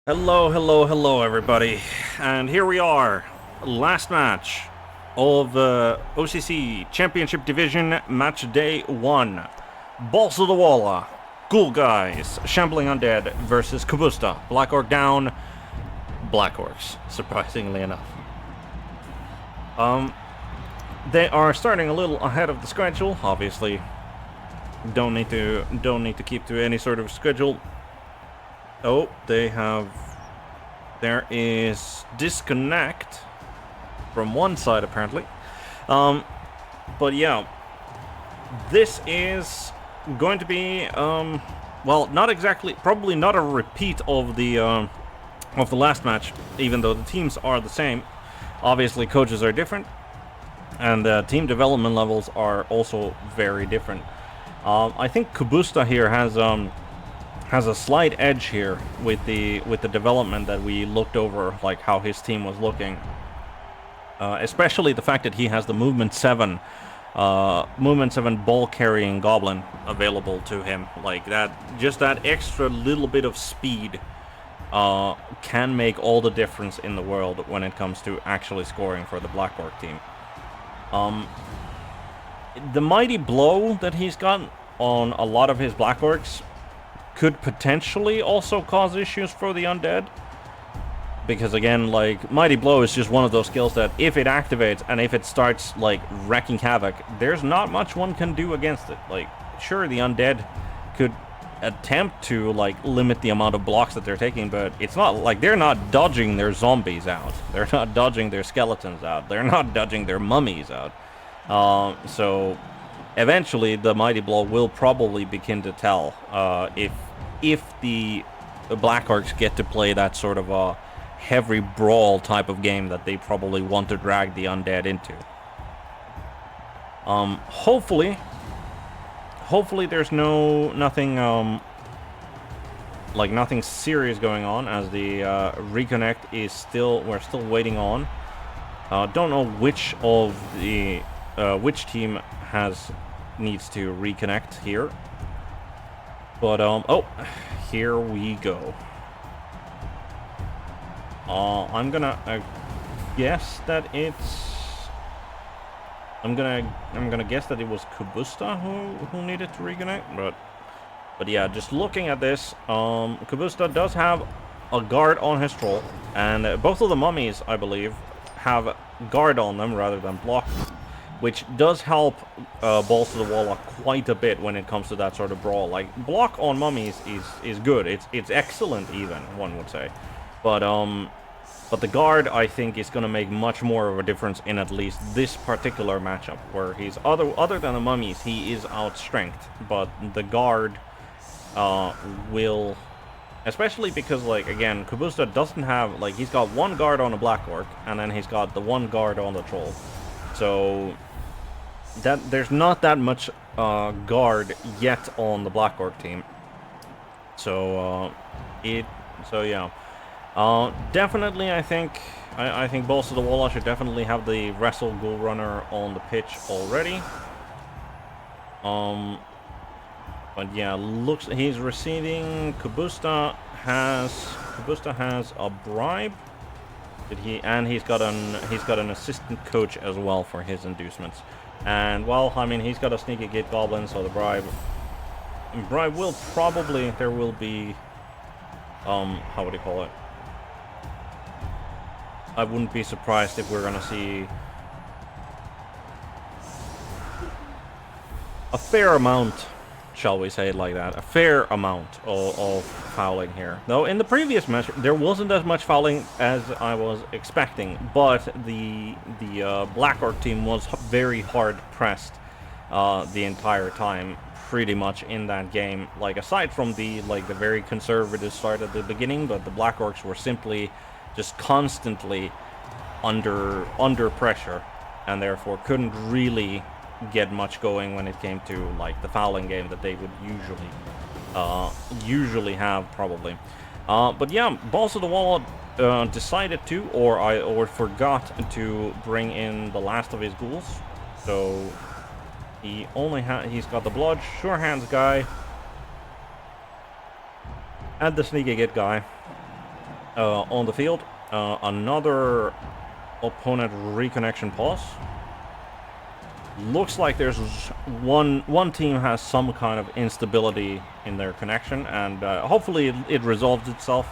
Hello, hello, hello, everybody. And here we are, last match of the OCC Championship Division, match day 1. BallztotheWalla, Ghoul Guys, Shambling Undead versus Kubusta, Black Orc Down, Black Orcs, surprisingly enough. They are starting a little ahead of the schedule, obviously. Don't need to keep to any sort of schedule. Oh, there is disconnect from one side apparently. But yeah, this is going to be well, not exactly, probably not a repeat of the last match, even though the teams are the same. Obviously, coaches are different, and team development levels are also very different. I think Kubusta here has a slight edge here with the development that we looked over, like how his team was looking. Especially the fact that he has the movement 7 ball carrying goblin available to him. Like that, just that extra little bit of speed can make all the difference in the world when it comes to actually scoring for the Black Orc team. The mighty blow that he's got on a lot of his Black Orcs could potentially also cause issues for the Undead. Because again, like, Mighty Blow is just one of those skills that if it activates and if it starts, like, wreaking havoc, there's not much one can do against it. Like, sure, the Undead could attempt to, like, limit the amount of blocks that they're taking, but it's not, like, they're not dodging their zombies out. They're not dodging their skeletons out. They're not dodging their mummies out. So, eventually, the Mighty Blow will probably begin to tell, if the Black Orcs get to play that sort of a heavy brawl type of game that they probably want to drag the Undead into. Hopefully there's nothing serious going on, as the reconnect is we're still waiting on. Don't know which of the which team needs to reconnect here. But, oh, here we go. I'm gonna guess that it's... I'm gonna guess that it was Kubusta who needed to reconnect, but yeah, just looking at this, Kubusta does have a guard on his troll, and both of the mummies, I believe, have guard on them rather than block, which does help BallztotheWalla quite a bit when it comes to that sort of brawl. Like, block on mummies is good. It's excellent, even, one would say. But the guard, I think, is going to make much more of a difference in at least this particular matchup, where he's other than the mummies, he is outstrength, but the guard will, especially because, like, again, Kubusta doesn't have, like, he's got one guard on a Black Orc, and then he's got the one guard on the troll. So that there's not that much guard yet on the Black Orc team. So yeah. Definitely, I think BallztotheWalla should definitely have the Wrestle Ghoul Runner on the pitch already. But yeah, looks he's receiving. Kubusta has a bribe. He's got an assistant coach as well for his inducements. And well, I mean, he's got a sneaky gate goblin, so the bribe will probably, there will be how would you call it? I wouldn't be surprised if we're gonna see a fair amount, shall we say it like that, a fair amount of fouling here. Though in the previous match there wasn't as much fouling as I was expecting, but the Black Orc team was very hard pressed the entire time, pretty much, in that game. Like, aside from the very conservative start at the beginning, but the Black Orcs were simply just constantly under pressure, and therefore couldn't really get much going when it came to, like, the fouling game that they would usually have, probably. But yeah, BallztotheWalla decided to, or forgot to bring in the last of his ghouls, so he's got the Blood Sure Hands guy and the Sneaky Git guy. on the field. Another opponent reconnection pause. Looks like there's one team has some kind of instability in their connection, and hopefully it resolves itself.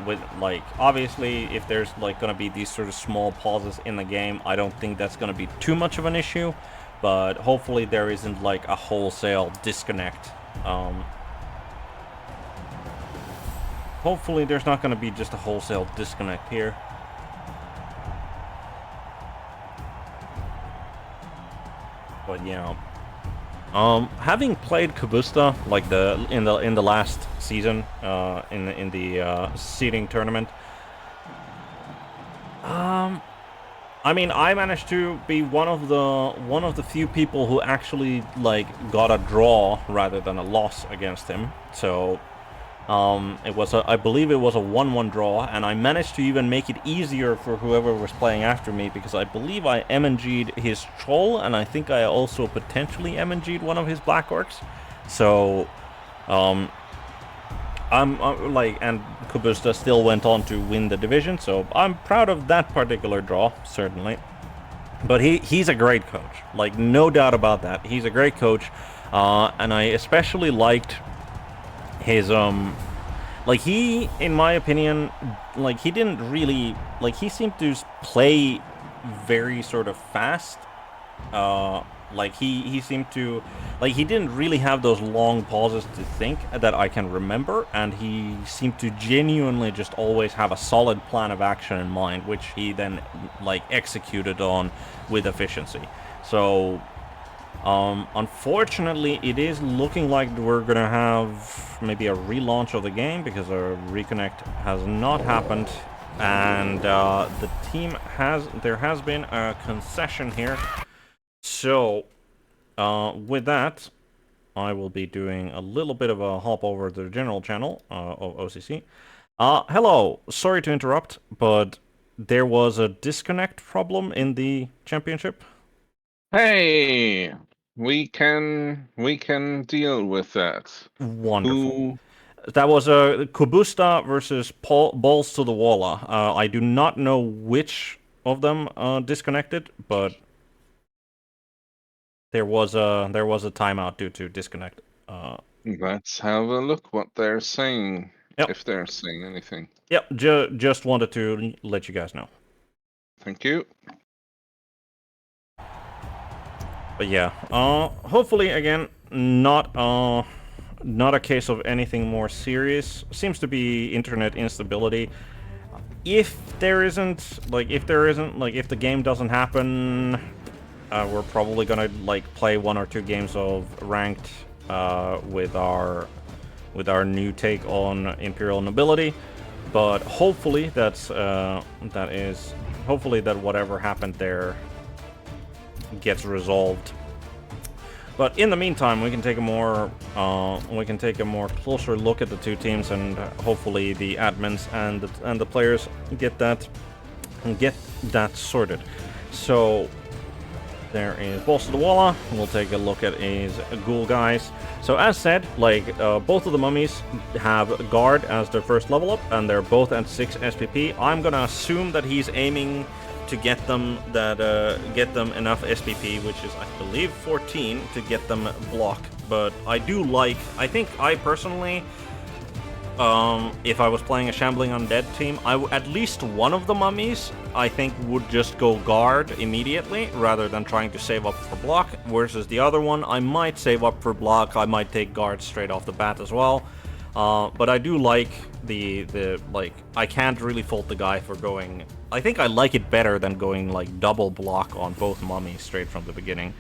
With like, obviously, if there's like gonna be these sort of small pauses in the game, I don't think that's gonna be too much of an issue. But hopefully there isn't like a wholesale disconnect. Hopefully there's not gonna be just a wholesale disconnect here. But yeah, having played Kubusta like in the last season, in the seeding tournament, I mean, I managed to be one of the few people who actually like got a draw rather than a loss against him. So it was I believe it was a 1-1 draw, and I managed to even make it easier for whoever was playing after me, because I believe I MNG'd his troll, and I think I also potentially MNG'd one of his Black Orcs. So I'm like, and Kubusta still went on to win the division, so I'm proud of that particular draw, certainly. But he's a great coach, like, no doubt about that. He's a great coach, and I especially liked his like, he, in my opinion, like, he didn't really, like, he seemed to play very sort of fast. Like, he seemed to, like, he didn't really have those long pauses to think that I can remember, and he seemed to genuinely just always have a solid plan of action in mind, which he then, like, executed on with efficiency. So unfortunately, it is looking like we're gonna have maybe a relaunch of the game, because a reconnect has not happened, and the team there has been a concession here. So with that, I will be doing a little bit of a hop over to the general channel of OCC. Hello, sorry to interrupt, but there was a disconnect problem in the championship. Hey, we can deal with that. Wonderful. That was a Kubusta versus BallztotheWalla. I do not know which of them disconnected, but there was a timeout due to disconnect. Let's have a look what they're saying, Yep. if they're saying anything. Yep. Just wanted to let you guys know. Thank you. But yeah, hopefully again, not a case of anything more serious. Seems to be internet instability. If the game doesn't happen, we're probably gonna like play 1 or 2 games of ranked with our new take on Imperial Nobility. But hopefully hopefully that whatever happened there gets resolved. But in the meantime, we can take a more closer look at the two teams, and hopefully the admins and the players get that sorted. So there is BallztotheWalla. We'll take a look at his Ghoul Guys. So as said, like, both of the mummies have guard as their first level up, and they're both at 6 SPP. I'm gonna assume that he's aiming to get them enough SPP, which is, I believe, 14 to get them block. But I think I personally, if I was playing a Shambling Undead team, at least one of the mummies, I think, would just go guard immediately, rather than trying to save up for block, versus the other one, I might save up for block, I might take guard straight off the bat as well. But I do like like, I can't really fault the guy for going, I think I like it better than going, like, double block on both mummies straight from the beginning.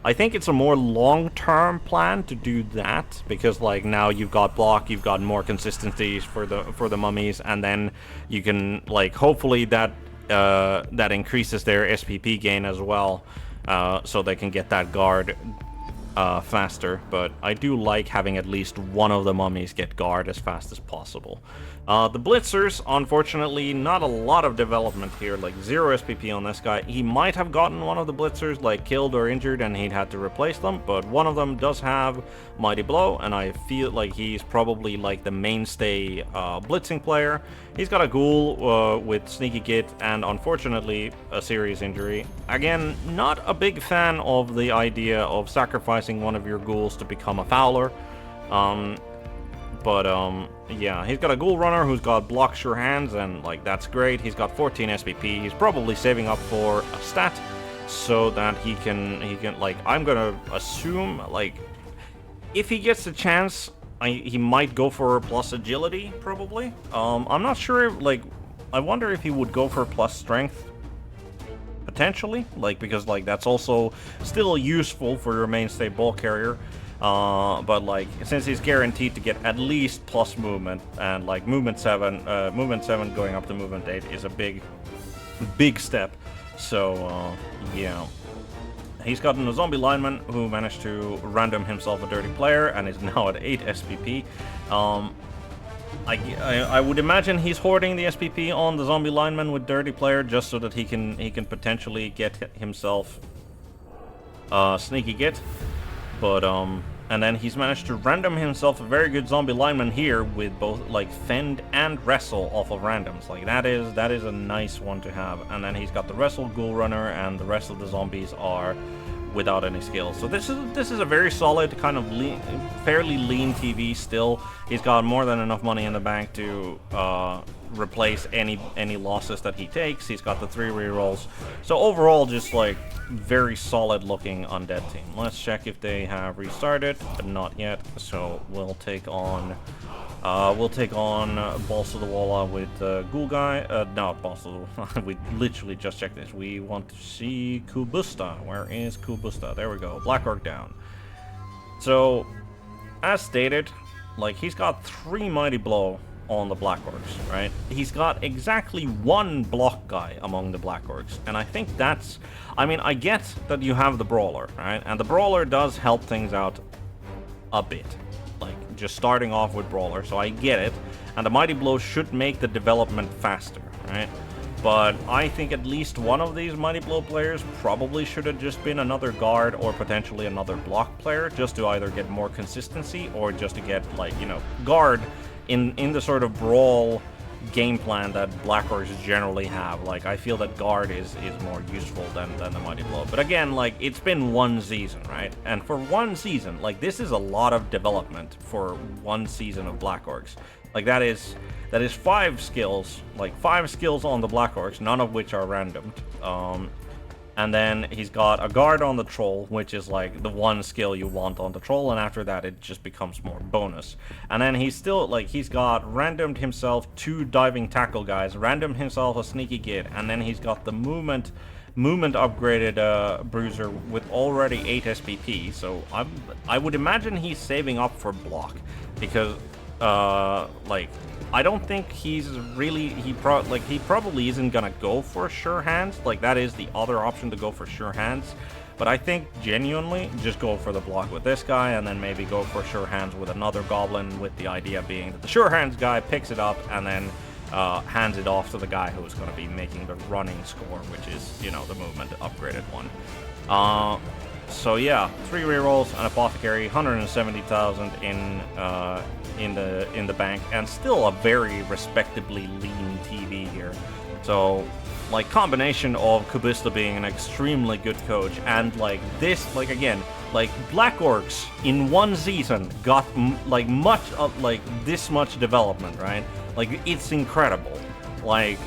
I think it's a more long-term plan to do that, because, like, now you've got block, you've got more consistency for the mummies, and then you can, like, hopefully that increases their SPP gain as well, so they can get that guard faster, but I do like having at least one of the mummies get guard as fast as possible. The Blitzers, unfortunately, not a lot of development here, like 0 SPP on this guy. He might have gotten one of the Blitzers, like, killed or injured, and he'd had to replace them, but one of them does have Mighty Blow, and I feel like he's probably, like, the mainstay blitzing player. He's got a Ghoul with Sneaky Git, and unfortunately, a serious injury. Again, not a big fan of the idea of sacrificing one of your Ghouls to become a Fowler. Yeah, he's got a Ghoul Runner who's got Block Sure Hands, and, like, that's great. He's got 14 SPP. He's probably saving up for a stat so that he can, like, I'm gonna assume, like, if he gets a chance, he might go for plus agility, probably. I'm not sure, like, I wonder if he would go for plus strength, potentially, like, because, like, that's also still useful for your mainstay ball carrier. But, like, since he's guaranteed to get at least plus movement, and, like, movement 7 going up to movement 8 is a big step. So, yeah. He's gotten a zombie lineman who managed to random himself a dirty player and is now at 8 SPP. I would imagine he's hoarding the SPP on the zombie lineman with dirty player just so that he can potentially get himself Sneaky Git. But, and then he's managed to random himself a very good zombie lineman here with both, like, fend and wrestle off of randoms. Like, that is a nice one to have. And then he's got the wrestle Ghoul Runner, and the rest of the zombies are without any skills. So this is a very solid, kind of fairly lean TV still. He's got more than enough money in the bank to replace any losses that he takes. He's got the 3 rerolls. So overall, just, like, very solid looking undead team. Let's check if they have restarted, but not yet. So we'll take on BallztotheWalla with Ghoul Guy. No, BallztotheWalla. We literally just checked this. We want to see Kubusta. Where is Kubusta? There we go. Black Orc Down. So, as stated, like, he's got 3 Mighty Blow on the Black Orcs, right? He's got exactly 1 block guy among the Black Orcs, and I think that's... I mean, I get that you have the Brawler, right? And the Brawler does help things out a bit. Like, just starting off with Brawler, so I get it. And the Mighty Blow should make the development faster, right? But I think at least one of these Mighty Blow players probably should have just been another guard or potentially another block player, just to either get more consistency or just to get, like, you know, guard in the sort of brawl game plan that Black Orcs generally have. Like, I feel that guard is more useful than the Mighty Blow. But again, like, it's been 1 season, right? And for 1 season, like, this is a lot of development for 1 season of Black Orcs. Like, that is 5 skills, like 5 skills on the Black Orcs, none of which are randomed. And then he's got a guard on the troll, which is like the 1 skill you want on the troll, and after that it just becomes more bonus. And then he's still, like, he's got randomed himself 2 diving tackle guys, randomed himself a Sneaky Git, and then he's got the movement upgraded bruiser with already 8 SPP. So I would imagine he's saving up for block, because like, I don't think he's really, he probably isn't gonna go for sure hands. Like, that is the other option, to go for sure hands. But I think genuinely just go for the block with this guy, and then maybe go for sure hands with another goblin, with the idea being that the sure hands guy picks it up and then hands it off to the guy who's going to be making the running score, which is, you know, the movement upgraded one. So yeah, 3 rerolls, an apothecary, 170,000 in the bank, and still a very respectably lean TV here. So, like, combination of Kubusta being an extremely good coach, and like this, like, again, like, Black Orcs in 1 season got like much of, like, this much development, right? Like, it's incredible. Like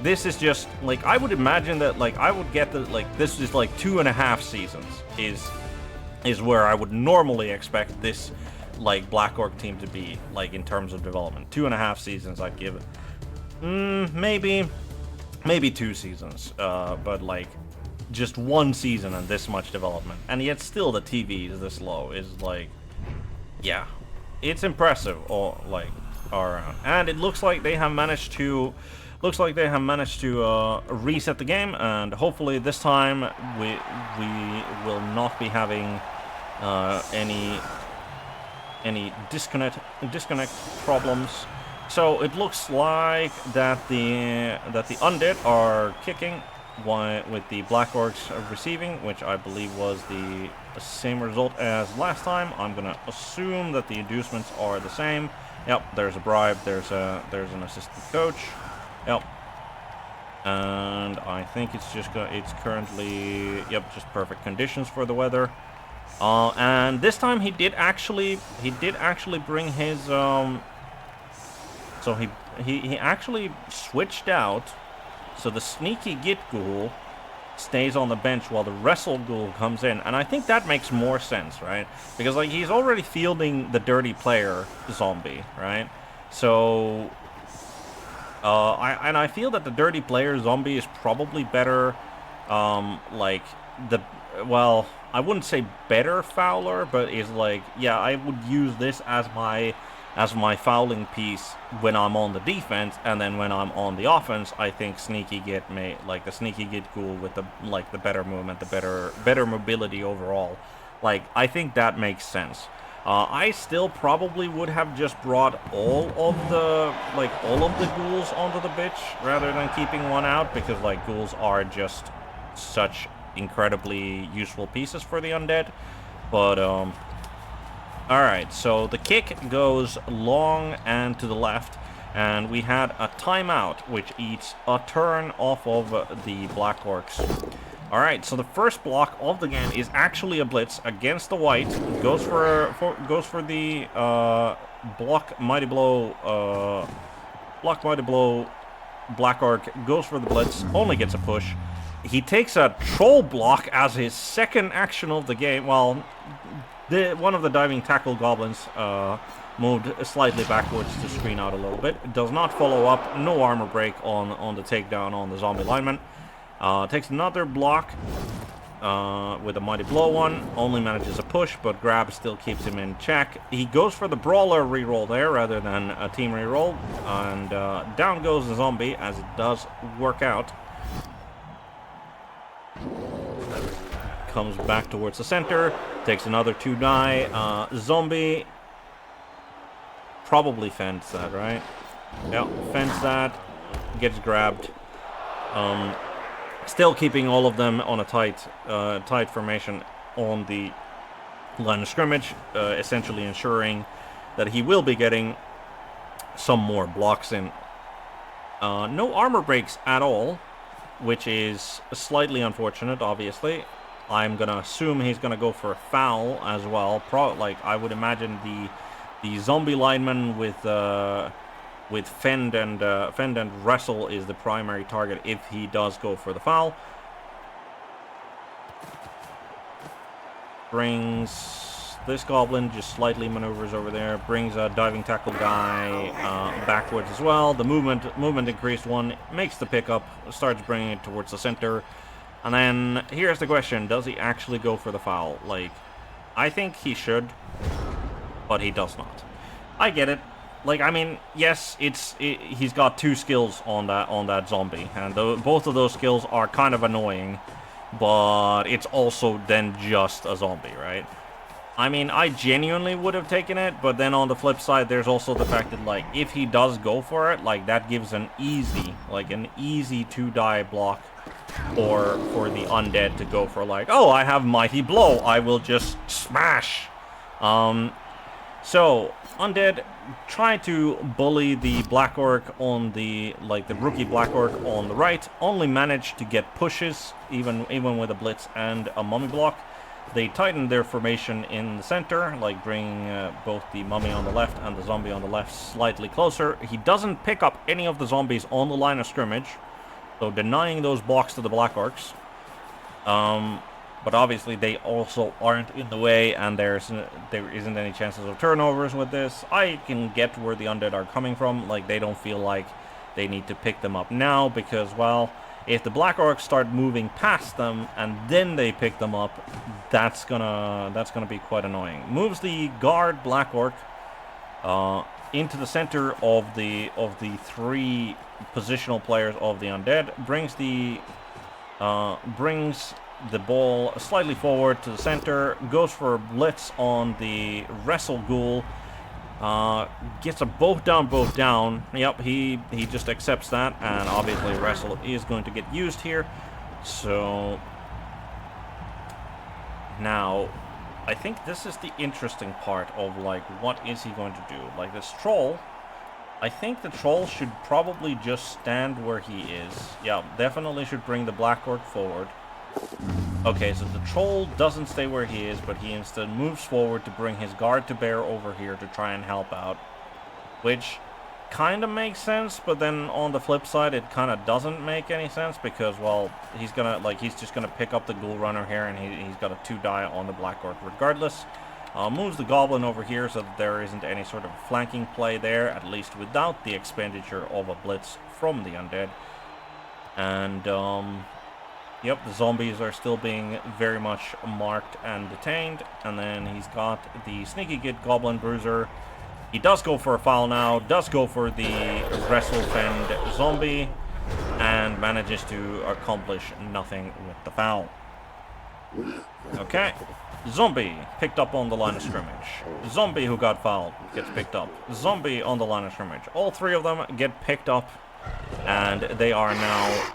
this is just, like, I would imagine that, like, I would get the, like, this is like 2.5 seasons is where I would normally expect this, like, Black Orc team to be, like, in terms of development. 2.5 seasons I'd give it. Maybe 2 seasons, but, like, just 1 season and this much development, and yet still the TV is this low, is, like, yeah, it's impressive, all around. And it looks like they have managed to reset the game, and hopefully this time we will not be having any disconnect problems. So it looks like that the undead are kicking with the Black Orcs receiving, which I believe was the same result as last time. I'm gonna assume that the inducements are the same. Yep, there's a bribe. There's an assistant coach. Yep. And I think it's currently, yep, just perfect conditions for the weather. And this time he did actually bring his so he actually switched out, so the sneaky Git Ghoul stays on the bench while the Wrestle Ghoul comes in, and I think that makes more sense, right? Because like he's already fielding the dirty player zombie, right? So I feel that the dirty player zombie is probably better, like well, I wouldn't say better fouler, but is like, yeah, I would use this as my fouling piece when I'm on the defense, and then when I'm on the offense, I think Sneaky Git the Sneaky Git Ghoul with the better movement, the better mobility overall. Like, I think that makes sense. I still probably would have just brought all of the ghouls onto the bitch rather than keeping one out, because like ghouls are just such incredibly useful pieces for the undead. But alright, so the kick goes long and to the left, and we had a timeout, which eats a turn off of the Black Orcs. Alright, so the first block of the game is actually a blitz against the white. Goes for the block mighty blow. Black Orc goes for the blitz, only gets a push. He takes a troll block as his second action of the game. Well, one of the diving tackle goblins moved slightly backwards to screen out a little bit. Does not follow up. No armor break on the takedown on the zombie lineman. Takes another block with a mighty blow one. Only manages a push, but grab still keeps him in check. He goes for the brawler reroll there rather than a team reroll. And down goes the zombie, as it does work out. Comes back towards the center. Takes another 2 die. Zombie probably fends that, right? Yeah, fends that. Gets grabbed. Still keeping all of them on a tight formation on the line of scrimmage, essentially ensuring that he will be getting some more blocks in. No armor breaks at all, which is slightly unfortunate, obviously. I'm gonna assume he's gonna go for a foul as well. I would imagine the zombie lineman with fend and wrestle is the primary target if he does go for the foul. Brings this goblin, just slightly maneuvers over there. Brings a diving tackle guy backwards as well. The movement increased one, makes the pickup, starts bringing it towards the center. And then here's the question: does he actually go for the foul? Like, I think he should, but he does not. I get it. Like, I mean, yes, he's got 2 skills on that zombie, and both of those skills are kind of annoying, but it's also then just a zombie, right? I mean, I genuinely would have taken it, but then on the flip side, there's also the fact that, like, if he does go for it, like, that gives an easy 2 die block for the undead to go for, like, oh, I have mighty blow, I will just smash. So undead try to bully the Black Orc on the rookie Black Orc on the right. Only manage to get pushes, even with a blitz and a mummy block. They tighten their formation in the center, like bring both the mummy on the left and the zombie on the left slightly closer. He doesn't pick up any of the zombies on the line of scrimmage, so denying those blocks to the Black Orcs. But obviously they also aren't in the way, and there isn't any chances of turnovers with this. I can get where the undead are coming from. Like, they don't feel like they need to pick them up now, because, well, if the Black Orcs start moving past them and then they pick them up, that's gonna be quite annoying. Moves the guard Black Orc into the center of the 3 positional players of the undead. Brings the ball slightly forward to the center, goes for a blitz on the Wrestle Ghoul, gets a both down. Yep, he just accepts that, and obviously Wrestle is going to get used here. So now I think this is the interesting part of, like, what is he going to do? Like, this troll, I think the troll should probably just stand where he is. Yeah, definitely should bring the Black Orc forward. Okay, so the troll doesn't stay where he is, but he instead moves forward to bring his guard to bear over here to try and help out. Which kind of makes sense, but then on the flip side, it kind of doesn't make any sense because, well, he's just gonna pick up the Ghoul Runner here, and he's got a 2-die on the Black Orc regardless. Moves the Goblin over here so that there isn't any sort of flanking play there, at least without the expenditure of a blitz from the Undead. And, yep, the zombies are still being very much marked and detained. And then he's got the Sneaky Git Goblin Bruiser. He does go for a foul now, does go for the Wrestle Fend Zombie, and manages to accomplish nothing with the foul. Okay. Zombie picked up on the line of scrimmage. Zombie who got fouled gets picked up. Zombie on the line of scrimmage. All three of them get picked up, and they are now...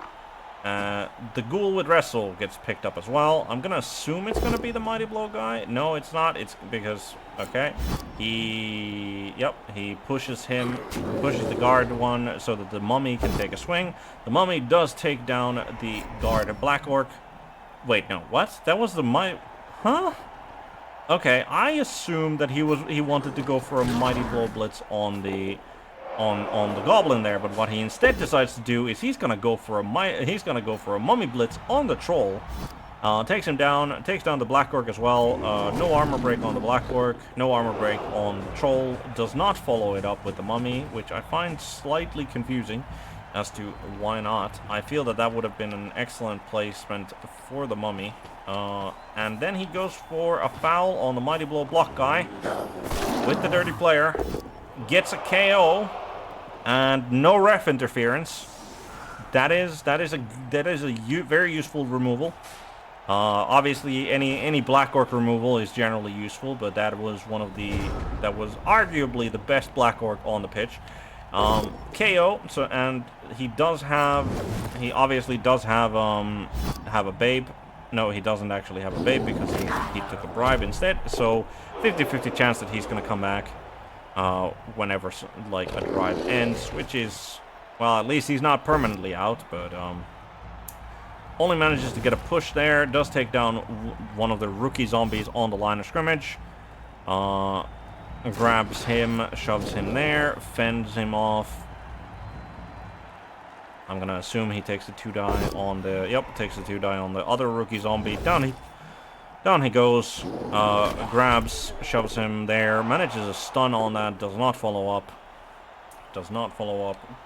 the Ghoul with Wrestle gets picked up as well. I'm gonna assume it's gonna be the Mighty Blow guy. No, it's not. It's because... Okay. He pushes the guard one so that the Mummy can take a swing. The Mummy does take down the guard Black Orc. Wait, no, what? That was the Huh? Okay, I assumed that he wanted to go for a Mighty Blow blitz on the Goblin there, but what he instead decides to do is he's gonna go for a Mummy blitz on the Troll. Takes him down, takes down the Black Orc as well. No armor break on the Black Orc, no armor break on the Troll. Does not follow it up with the Mummy, which I find slightly confusing as to why not. I feel that would have been an excellent placement for the Mummy. And then he goes for a foul on the Mighty Blow block guy with the Dirty Player. Gets a KO and no ref interference. That is a very useful removal. Obviously, any Black Orc removal is generally useful, but that was arguably the best Black Orc on the pitch. KO. So, and he obviously does have a babe. No, he doesn't actually have a babe because he took a bribe instead. So 50-50 chance that he's gonna come back whenever like a drive ends, which is, well, at least he's not permanently out, but only manages to get a push there. Does take down one of the rookie zombies on the line of scrimmage. Grabs him, shoves him there, fends him off. I'm gonna assume he takes the 2-die on the... Yep, takes the 2-die on the other rookie zombie. Down he goes. Grabs, shoves him there. Manages a stun on that. Does not follow up.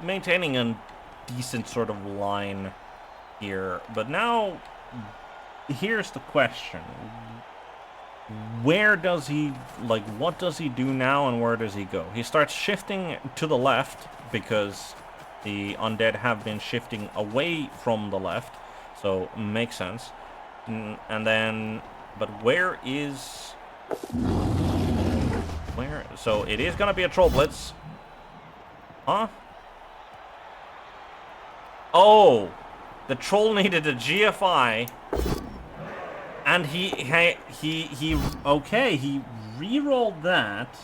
Maintaining a decent sort of line here. But now, here's the question. Where does he... Like, what does he do now and where does he go? He starts shifting to the left because... The Undead have been shifting away from the left, so makes sense. And then, but where is... Where? So it is gonna be a Troll Blitz. Huh? Oh! The Troll needed a GFI. And he re-rolled that.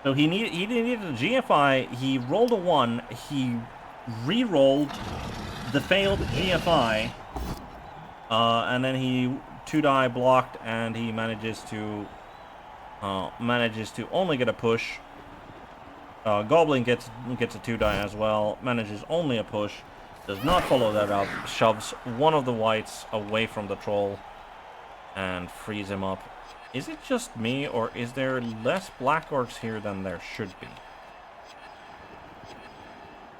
So he needed a GFI, he rolled a 1, he re-rolled the failed GFI, and then he 2-die blocked, and he manages to only get a push. Goblin gets a 2-die as well, manages only a push, does not follow that up, shoves one of the whites away from the Troll, and frees him up. Is it just me, or is there less Black Orcs here than there should be?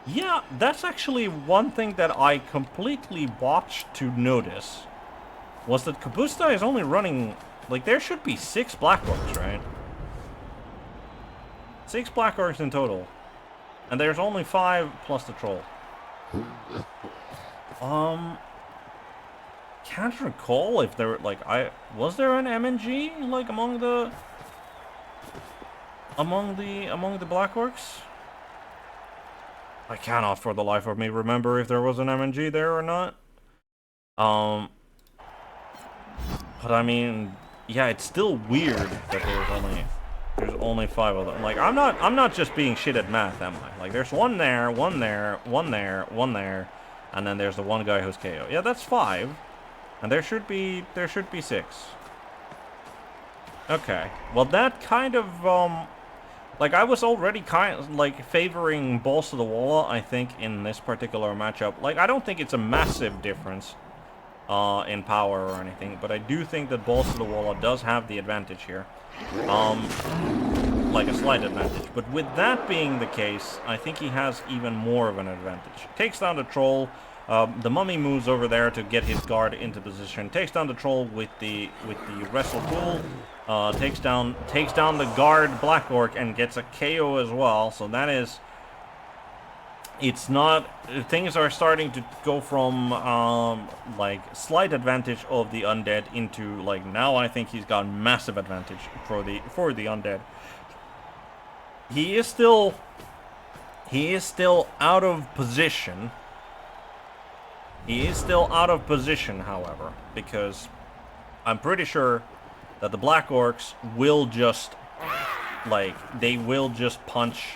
Yeah, that's actually one thing that I completely botched to notice. Was that Kubusta is only running... Like, there should be 6 Black Orcs, right? 6 Black Orcs in total. And there's only 5 plus the Troll. can't recall if there, like, was there an MNG, like, among the Black Orcs? I cannot for the life of me remember if there was an MNG there or not. But I mean, yeah, it's still weird that there's only 5 of them. Like, I'm not just being shit at math, am I? Like, there's one there, one there, one there, one there, and then there's the one guy who's KO. Yeah, that's 5, and there should be 6. Okay, well that kind of like, I was already kind of like favoring BallztotheWalla, I think, in this particular matchup. Like, I don't think it's a massive difference in power or anything, but I do think that BallztotheWalla does have the advantage here. Like a slight advantage. But with that being the case, I think he has even more of an advantage. Takes down the troll. The mummy moves over there to get his guard into position. Takes down the troll with the wrestle tool. Takes down the guard Black Orc and gets a KO as well. So that is, it's not, things are starting to go from like slight advantage of the undead into, like, now I think he's got massive advantage for the undead. He is still out of position. He is still out of position, however, because I'm pretty sure that the Black Orcs will just, like, they will just punch,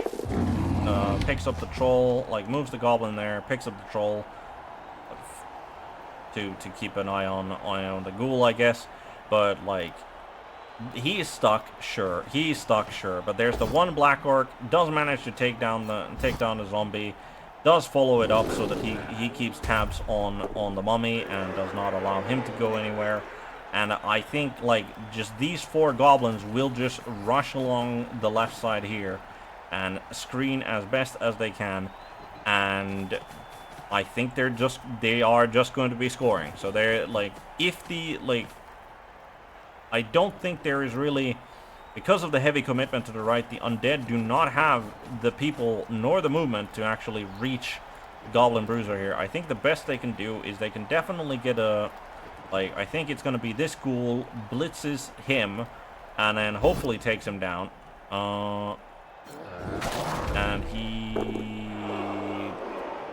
picks up the troll, like, moves the goblin there, picks up the troll, to keep an eye on the ghoul, I guess, but, like, he is stuck, sure, but there's the one Black Orc, does manage to take down the zombie, does follow it up so that he keeps tabs on the mummy and does not allow him to go anywhere. And I think, like, just these 4 goblins will just rush along the left side here and screen as best as they can. And I think they are just going to be scoring. So they're, like, I don't think there is really, because of the heavy commitment to the right, the undead do not have the people nor the movement to actually reach Goblin Bruiser here. I think the best they can do is they can definitely get a, like, I think it's going to be this ghoul blitzes him and then hopefully takes him down. And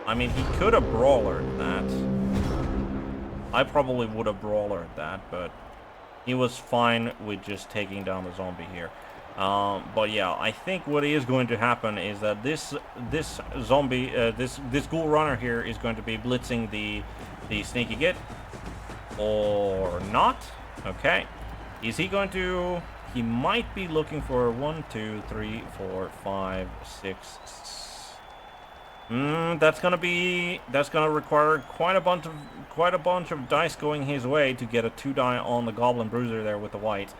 I mean, he could have brawlered that. I probably would have brawlered that, but he was fine with just taking down the zombie here. But yeah, I think what is going to happen is that this zombie, this ghoul runner here is going to be blitzing the sneaky git. Or not. Okay. Is he going to... He might be looking for 1, 2, 3, 4, 5, 6... that's gonna require quite a bunch of dice going his way to get a 2-die on the Goblin Bruiser there with the white.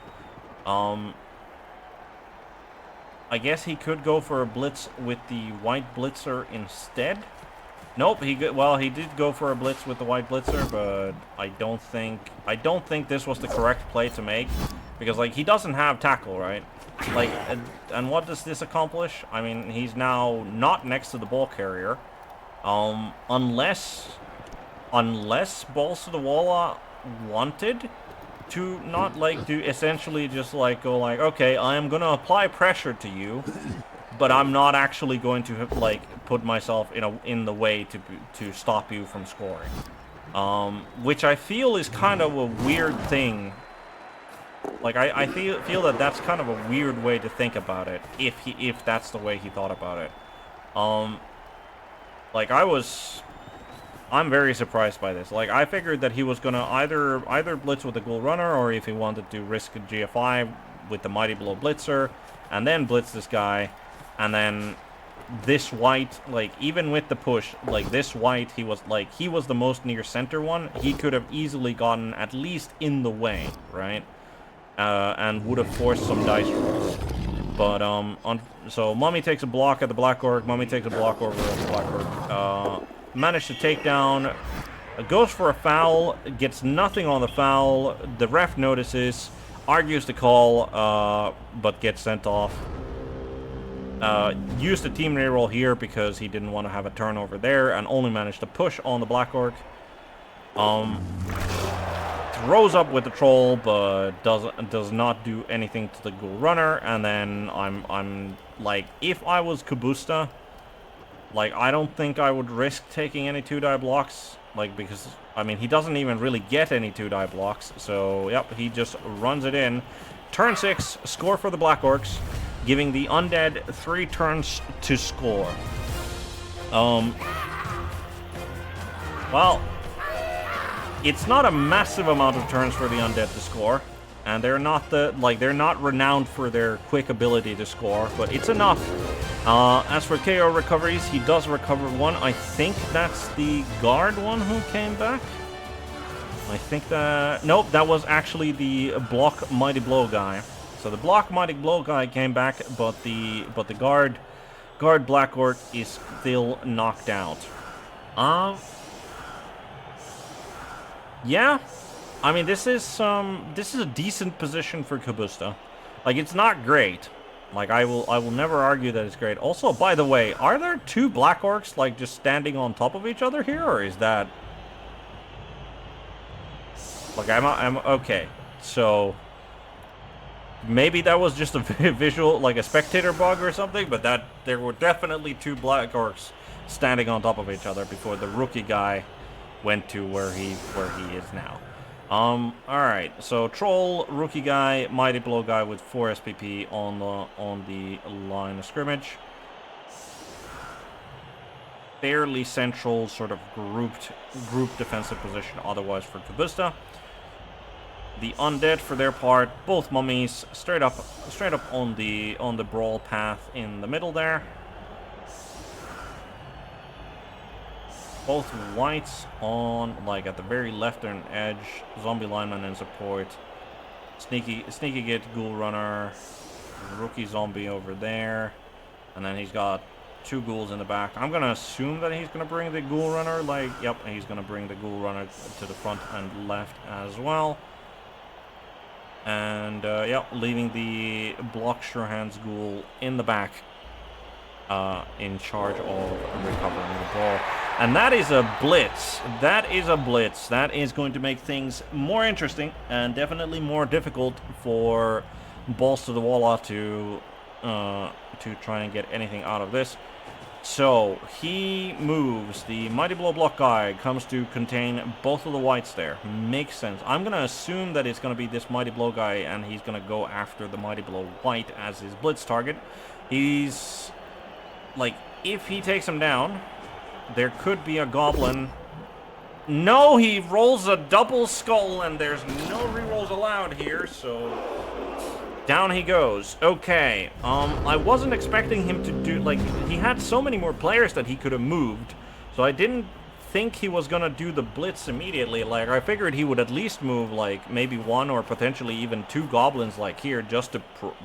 I guess he could go for a blitz with the white blitzer instead. Nope, he did go for a blitz with the white blitzer, but I don't think this was the correct play to make, because, like, he doesn't have tackle, right? Like, and what does this accomplish? I mean, he's now not next to the ball carrier, unless BallztotheWalla wanted to not, like, to essentially just, like, go like, okay, I am gonna apply pressure to you, but I'm not actually going to, like, put myself in the way to stop you from scoring. Which I feel is kind of a weird thing. Like, I feel that that's kind of a weird way to think about it, if that's the way he thought about it. Like, I'm very surprised by this. Like, I figured that he was gonna either blitz with the Ghoul Runner, or if he wanted to risk a GFI with the Mighty Blow Blitzer, and then blitz this guy, and then this white, like, even with the push, like, this white, he was the most near center one. He could have easily gotten at least in the way, right? And would have forced some dice rolls. But, so Mummy takes a block at the Black Orc, Mummy takes a block over at the Black Orc, managed to take down, goes for a foul, gets nothing on the foul, the ref notices, argues the call, but gets sent off. Used the team reroll here because he didn't want to have a turnover there, and only managed to push on the Black Orc. throws up with the troll, but does not do anything to the ghoul runner. And then I'm like, if I was Kubusta, like, I don't think I would risk taking any 2-die blocks, like, because I mean, he doesn't even really get any 2-die blocks. So yep, he just runs it in. Turn 6, score for the Black Orcs, giving the Undead 3 turns to score. Well, it's not a massive amount of turns for the Undead to score, and they're not they're not renowned for their quick ability to score, but it's enough. As for KO recoveries, he does recover one. I think that's the guard one who came back. I think that... Nope, that was actually the block Mighty Blow guy. So the block Mighty Blow guy came back, but the guard Black Orc is still knocked out. Yeah, I mean, this is a decent position for Kubusta. Like, it's not great. Like, I will never argue that it's great. Also, by the way, are there 2 Black Orcs, like, just standing on top of each other here, or is that... Like, I'm okay. So, maybe that was just a visual, like a spectator bug or something, but that there were definitely 2 Black Orcs standing on top of each other before the rookie guy went to where he is now. Alright, so Troll, Rookie Guy, Mighty Blow Guy with 4 SPP on the line of scrimmage. Fairly central, sort of grouped defensive position otherwise for Kubusta. The Undead, for their part, both mummies straight up on the brawl path in the middle there. Both whites on, like, at the very left-hand edge. Zombie lineman in support. Sneaky Git, Ghoul Runner. Rookie zombie over there. And then he's got 2 ghouls in the back. I'm going to assume that he's going to bring the Ghoul Runner. Like, yep, he's going to bring the Ghoul Runner to the front and left as well. And, yep, leaving the Block Sure Hands Ghoul in the back. In charge of recovering the ball. And that is a blitz. That is a blitz. That is going to make things more interesting and definitely more difficult for BallztotheWalla to try and get anything out of this. So he moves. The Mighty Blow block guy comes to contain both of the whites there. Makes sense. I'm going to assume that it's going to be this Mighty Blow guy, and he's going to go after the Mighty Blow white as his blitz target. He's... Like, if he takes him down, there could be a goblin. No, he rolls a double skull, and there's no rerolls allowed here, so down he goes. Okay, I wasn't expecting him to do, like, he had so many more players that he could have moved, so I didn't think he was gonna do the blitz immediately. Like, I figured he would at least move, like, maybe 1 or potentially even 2 goblins, like, here, just to,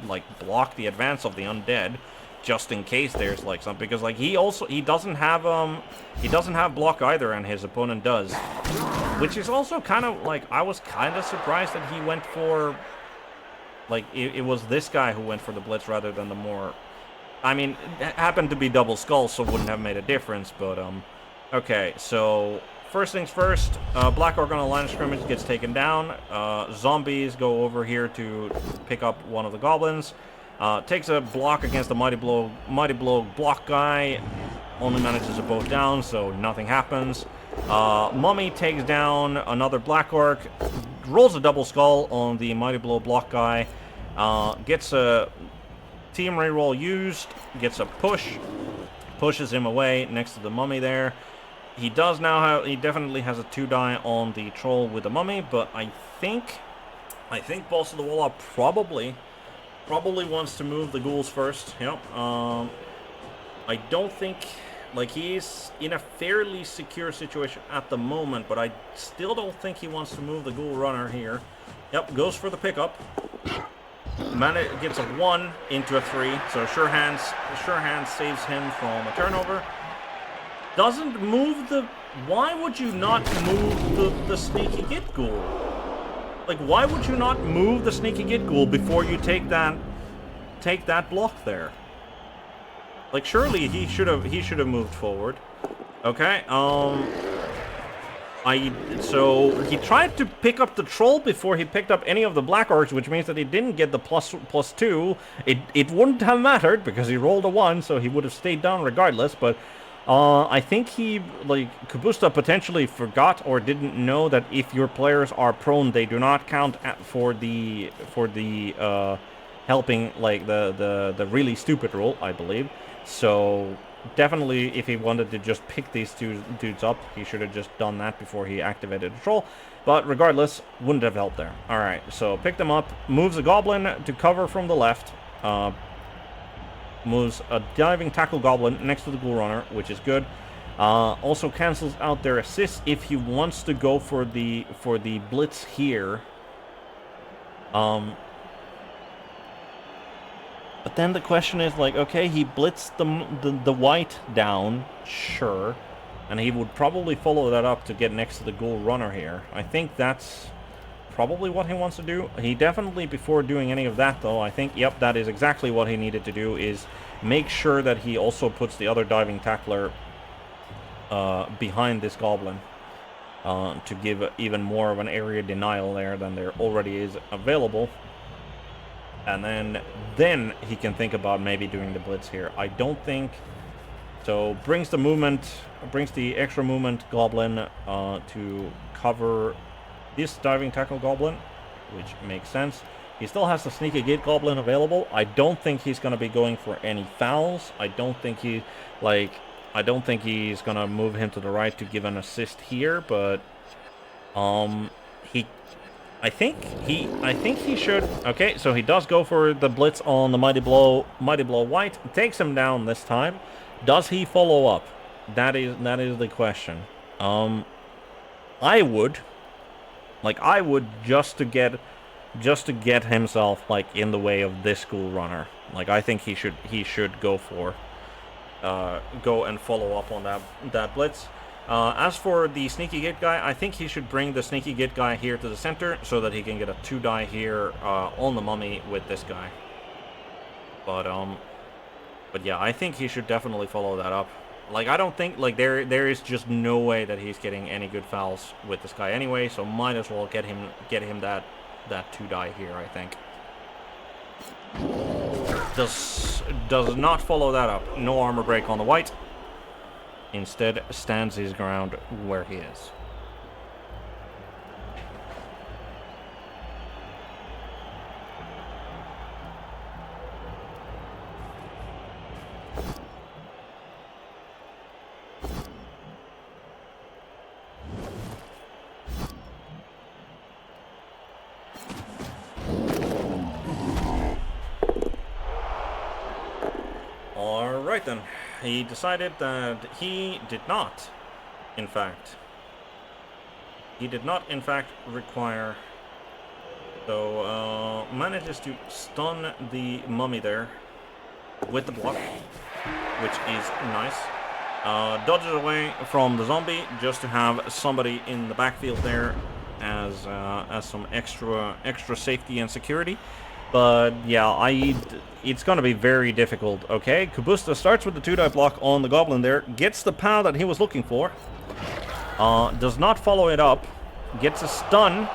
like, block the advance of the undead. Just in case there's like something, because like he doesn't have block either, and his opponent does, which is also kind of like, I was kind of surprised that he went for, like, it was this guy who went for the blitz rather than the more, I mean, it happened to be double skull, so wouldn't have made a difference, but okay, so first things first, Black Orc on the line of scrimmage gets taken down. Zombies go over here to pick up one of the goblins. Takes a block against the Mighty Blow block guy. Only manages to both down, so nothing happens. Mummy takes down another Black Orc. Rolls a double skull on the Mighty Blow block guy. Gets a team reroll used. Gets a push. Pushes him away next to the Mummy there. He does now have... He definitely has a 2-die on the Troll with the Mummy, but I think BallztotheWalla probably wants to move the ghouls first. Yep. I don't think, like, he's in a fairly secure situation at the moment, but I still don't think he wants to move the ghoul runner here. Yep, goes for the pickup. Gets a 1 into a 3, so Sure Hands saves him from a turnover. Doesn't move the... Why would you not move the Sneaky Git Ghoul? Like, why would you not move the Sneaky Git Ghoul before you take that block there? Like, surely he should have moved forward. Okay, So he tried to pick up the troll before he picked up any of the Black Orcs, which means that he didn't get the +2. It wouldn't have mattered because he rolled a 1, so he would have stayed down regardless. But I think he, like, Kubusta potentially forgot or didn't know that if your players are prone, they do not count for the helping, like the really stupid roll, I believe. So definitely, if he wanted to just pick these two dudes up, he should have just done that before he activated the troll. But regardless, wouldn't have helped there. Alright, so pick them up. Moves a goblin to cover from the left. Moves a diving tackle goblin next to the ghoul runner, which is good. Also cancels out their assist if he wants to go for the blitz here. But then the question is, like, okay, he blitzed the white down, sure. And he would probably follow that up to get next to the ghoul runner here. I think that's probably what he wants to do. He definitely, before doing any of that, though, I think, yep, that is exactly what he needed to do, is make sure that he also puts the other diving tackler behind this goblin. To give even more of an area denial there than there already is available. And then he can think about maybe doing the blitz here. I don't think so. Brings the extra movement goblin to cover this diving tackle goblin, which makes sense. He still has the sneaky gate goblin available. I don't think he's gonna be going for any fouls. I don't think he's gonna move him to the right to give an assist here, but I think he should. Okay, so he does go for the blitz on the Mighty Blow White. Takes him down this time. Does he follow up? That is the question. I would just to get himself, like, in the way of this ghoul runner. Like, I think he should go and follow up on that blitz. As for the sneaky gate guy, I think he should bring the sneaky gate guy here to the center so that he can get a 2-die here on the mummy with this guy. But yeah, I think he should definitely follow that up. Like, I don't think, like, there is just no way that he's getting any good fouls with this guy anyway, so might as well get him that 2-die here, I think. Does not follow that up. No armor break on the white. Instead, stands his ground where he is. Alright then. He decided that he did not, in fact, require. So manages to stun the mummy there with the block, which is nice. Dodges away from the zombie just to have somebody in the backfield there as some extra safety and security. But yeah, it's going to be very difficult. Okay, Kubusta starts with the 2-die block on the goblin there. Gets the POW that he was looking for. Does not follow it up. Gets a stun.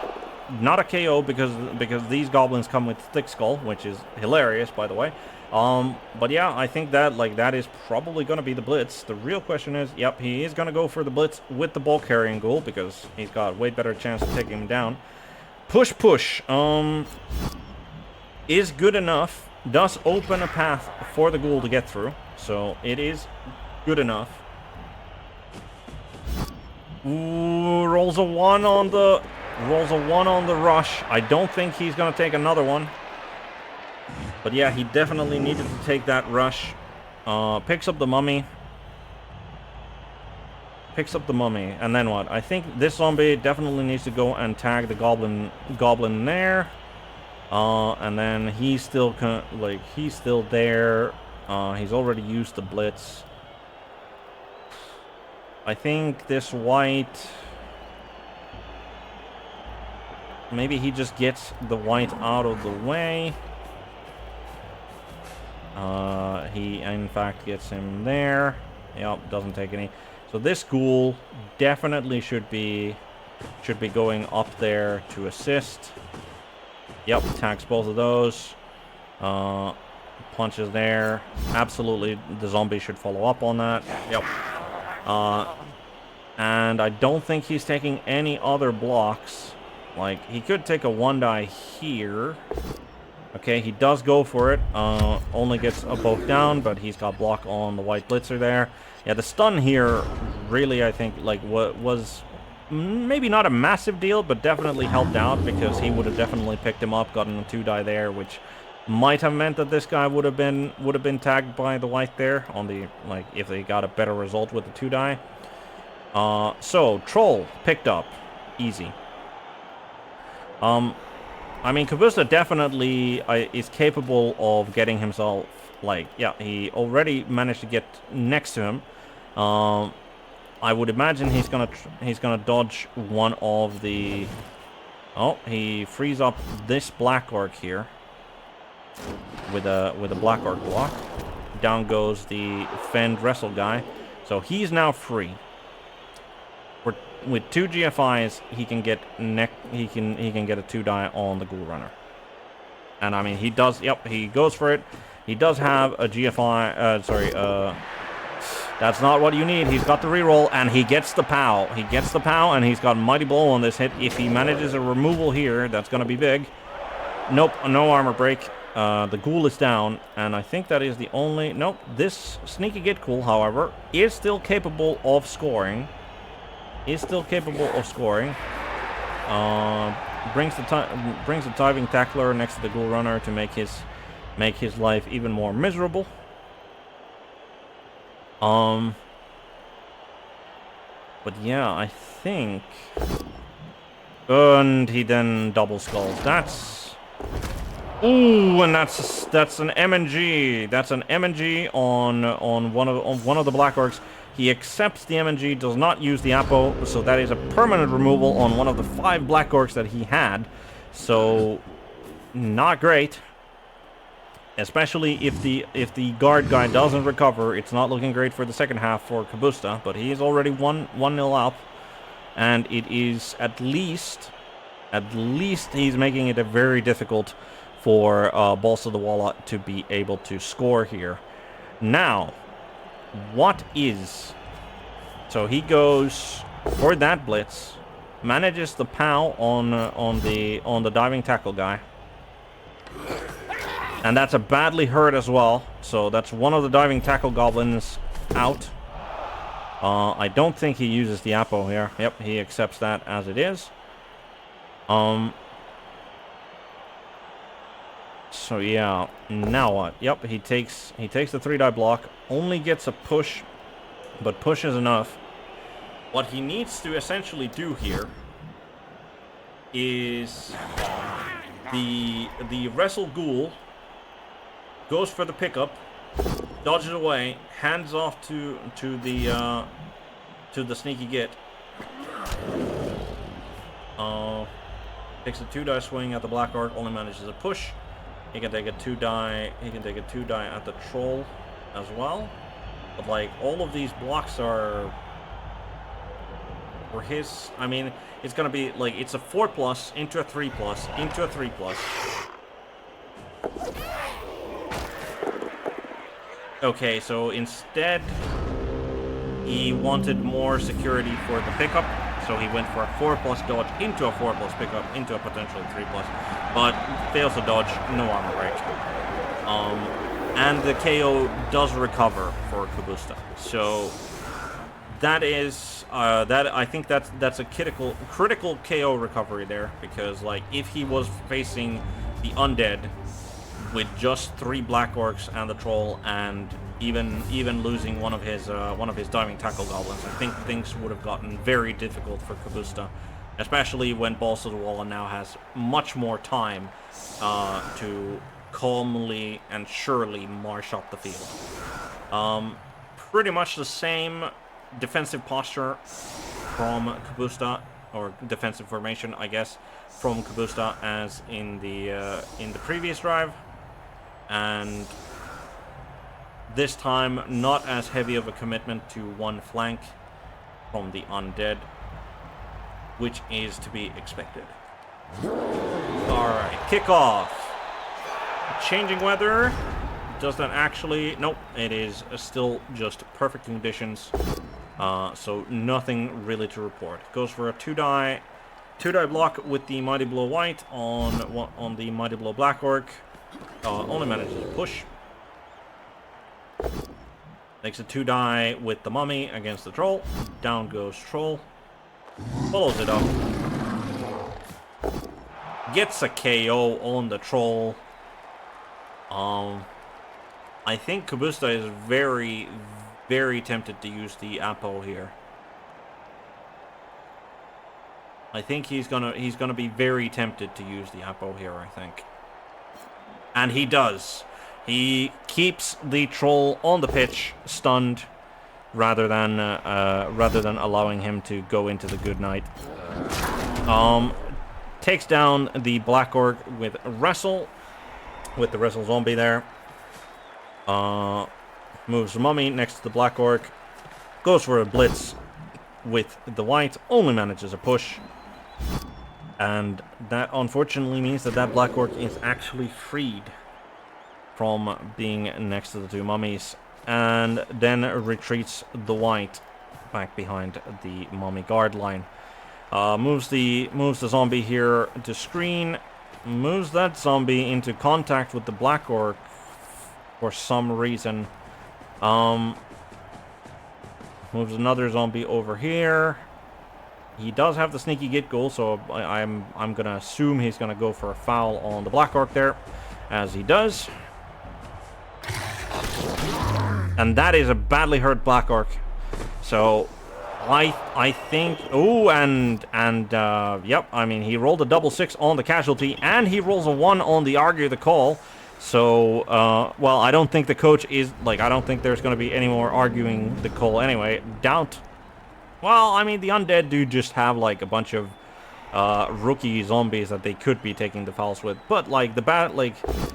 Not a KO because these goblins come with thick skull, which is hilarious, by the way. But yeah, I think that is probably going to be the blitz. The real question is, yep, he is going to go for the blitz with the ball carrying ghoul because he's got way better chance of taking him down. Push. Is good enough, does open a path for the ghoul to get through, so it is good enough. Ooh, rolls a 1 on the rush. I don't think he's gonna take another one, but yeah, he definitely needed to take that rush. Picks up the mummy, and then what? I think this zombie definitely needs to go and tag the goblin there. And then he's still there. He's already used the blitz. I think this white, maybe he just gets the white out of the way. He in fact gets him there. Yep, doesn't take any. So this ghoul definitely should be going up there to assist. Yep, attacks both of those. Punches there. Absolutely, the zombie should follow up on that. Yep. And I don't think he's taking any other blocks. Like, he could take a 1-die here. Okay, he does go for it. Only gets a poke down, but he's got block on the white blitzer there. Yeah, the stun here really, I think, like, was maybe not a massive deal, but definitely helped out, because he would have definitely picked him up, gotten a 2-die there, which might have meant that this guy would have been tagged by the white there on the, like, if they got a better result with the 2-die. So troll picked up, easy. I mean, Kubusta definitely is capable of getting himself, like, yeah, he already managed to get next to him. I would imagine he's gonna dodge one of the. Oh, he frees up this Black Orc here with a Black Orc block. Down goes the Fend Wrestle guy, so he's now free. With 2 GFIs, he can get he can get a 2-die on the Ghoul Runner. And I mean, he does. Yep, he goes for it. He does have a GFI. That's not what you need. He's got the reroll, and he gets the POW. He gets the POW, and he's got Mighty Blow on this hit. If he manages a removal here, that's going to be big. Nope, no armor break. The Ghoul is down, and I think that is the only. Nope, this Sneaky Git Ghoul, however, is still capable of scoring. Brings the Diving Tackler next to the Ghoul Runner to make his life even more miserable. But yeah, I think, and he then double skulls. That's, ooh, and that's an MNG. That's an MNG on one of the Black Orcs. He accepts the MNG, does not use the Apo, so that is a permanent removal on one of the 5 Black Orcs that he had. So, not great. Especially if the guard guy doesn't recover, it's not looking great for the second half for Kubusta. But he is already 1-0 up, and it is at least he's making it a very difficult for BallztotheWalla to be able to score here. Now, what is? So he goes for that blitz, manages the POW on the diving tackle guy, and that's a badly hurt as well. So that's one of the diving tackle goblins out. I don't think he uses the Apo here. Yep, he accepts that as it is. So yeah, now what? Yep, he takes the 3-die block, only gets a push, but push is enough. What he needs to essentially do here is the Wrestle Ghoul goes for the pickup, dodges away, hands off to the Sneaky Git. Takes a 2-die swing at the Black Orc, only manages a push. He can take a 2-die. He can take a 2-die at the troll as well. But like, all of these blocks are for his. I mean, it's gonna be like, it's a 4+ into a 3+ into a 3+. Okay, so instead he wanted more security for the pickup, so he went for a 4+ dodge into a 4+ pickup into a potential 3+, but fails to dodge, no armor break. And the KO does recover for Kubusta. So that is I think that's a critical KO recovery there, because like, if he was facing the undead with just 3 Black Orcs and the troll, and even losing one of his diving tackle goblins, I think things would have gotten very difficult for Kubusta, especially when BallztotheWalla now has much more time to calmly and surely march up the field. Pretty much the same defensive posture from Kubusta, or defensive formation, I guess, from Kubusta as in the previous drive, and this time not as heavy of a commitment to one flank. from the undead, which is to be expected. Alright, kickoff. Changing weather. Does that actually... Nope, it is still just perfect conditions. So nothing really to report. Goes for a 2-die block with the Mighty Blow White on the Mighty Blow Black Orc. Only manages to push. Makes a 2-die with the Mummy against the Troll. Down goes Troll. Follows it up. Gets a KO on the Troll. I think Kubusta is very, very tempted to use the Apo here. I think he's gonna be very tempted to use the Apo here, I think. And he does. He keeps the Troll on the pitch, stunned, rather than allowing him to go into the good night. Takes down the Black Orc with Wrestle, with the Wrestle Zombie there. Moves the Mummy next to the Black Orc. Goes for a Blitz with the White. Only manages a push. And that unfortunately means that that Black Orc is actually freed from being next to the two Mummies. And then retreats the White back behind the Mummy guard line. Moves the Zombie here to screen. Moves that Zombie into contact with the Black Orc for some reason. Moves another Zombie over here. He does have the sneaky git goal, so I'm gonna assume he's gonna go for a foul on the Black Orc there, as he does. And that is a badly hurt Black Orc. So I think... Oh, yep, I mean, he rolled a double 6 on the casualty, and he rolls a 1 on the argue the call. So, well, I don't think the coach is... Like, I don't think there's going to be any more arguing the call anyway. Doubt... Well, I mean, the undead do just have, like, a bunch of rookie zombies that they could be taking the fouls with. But, like,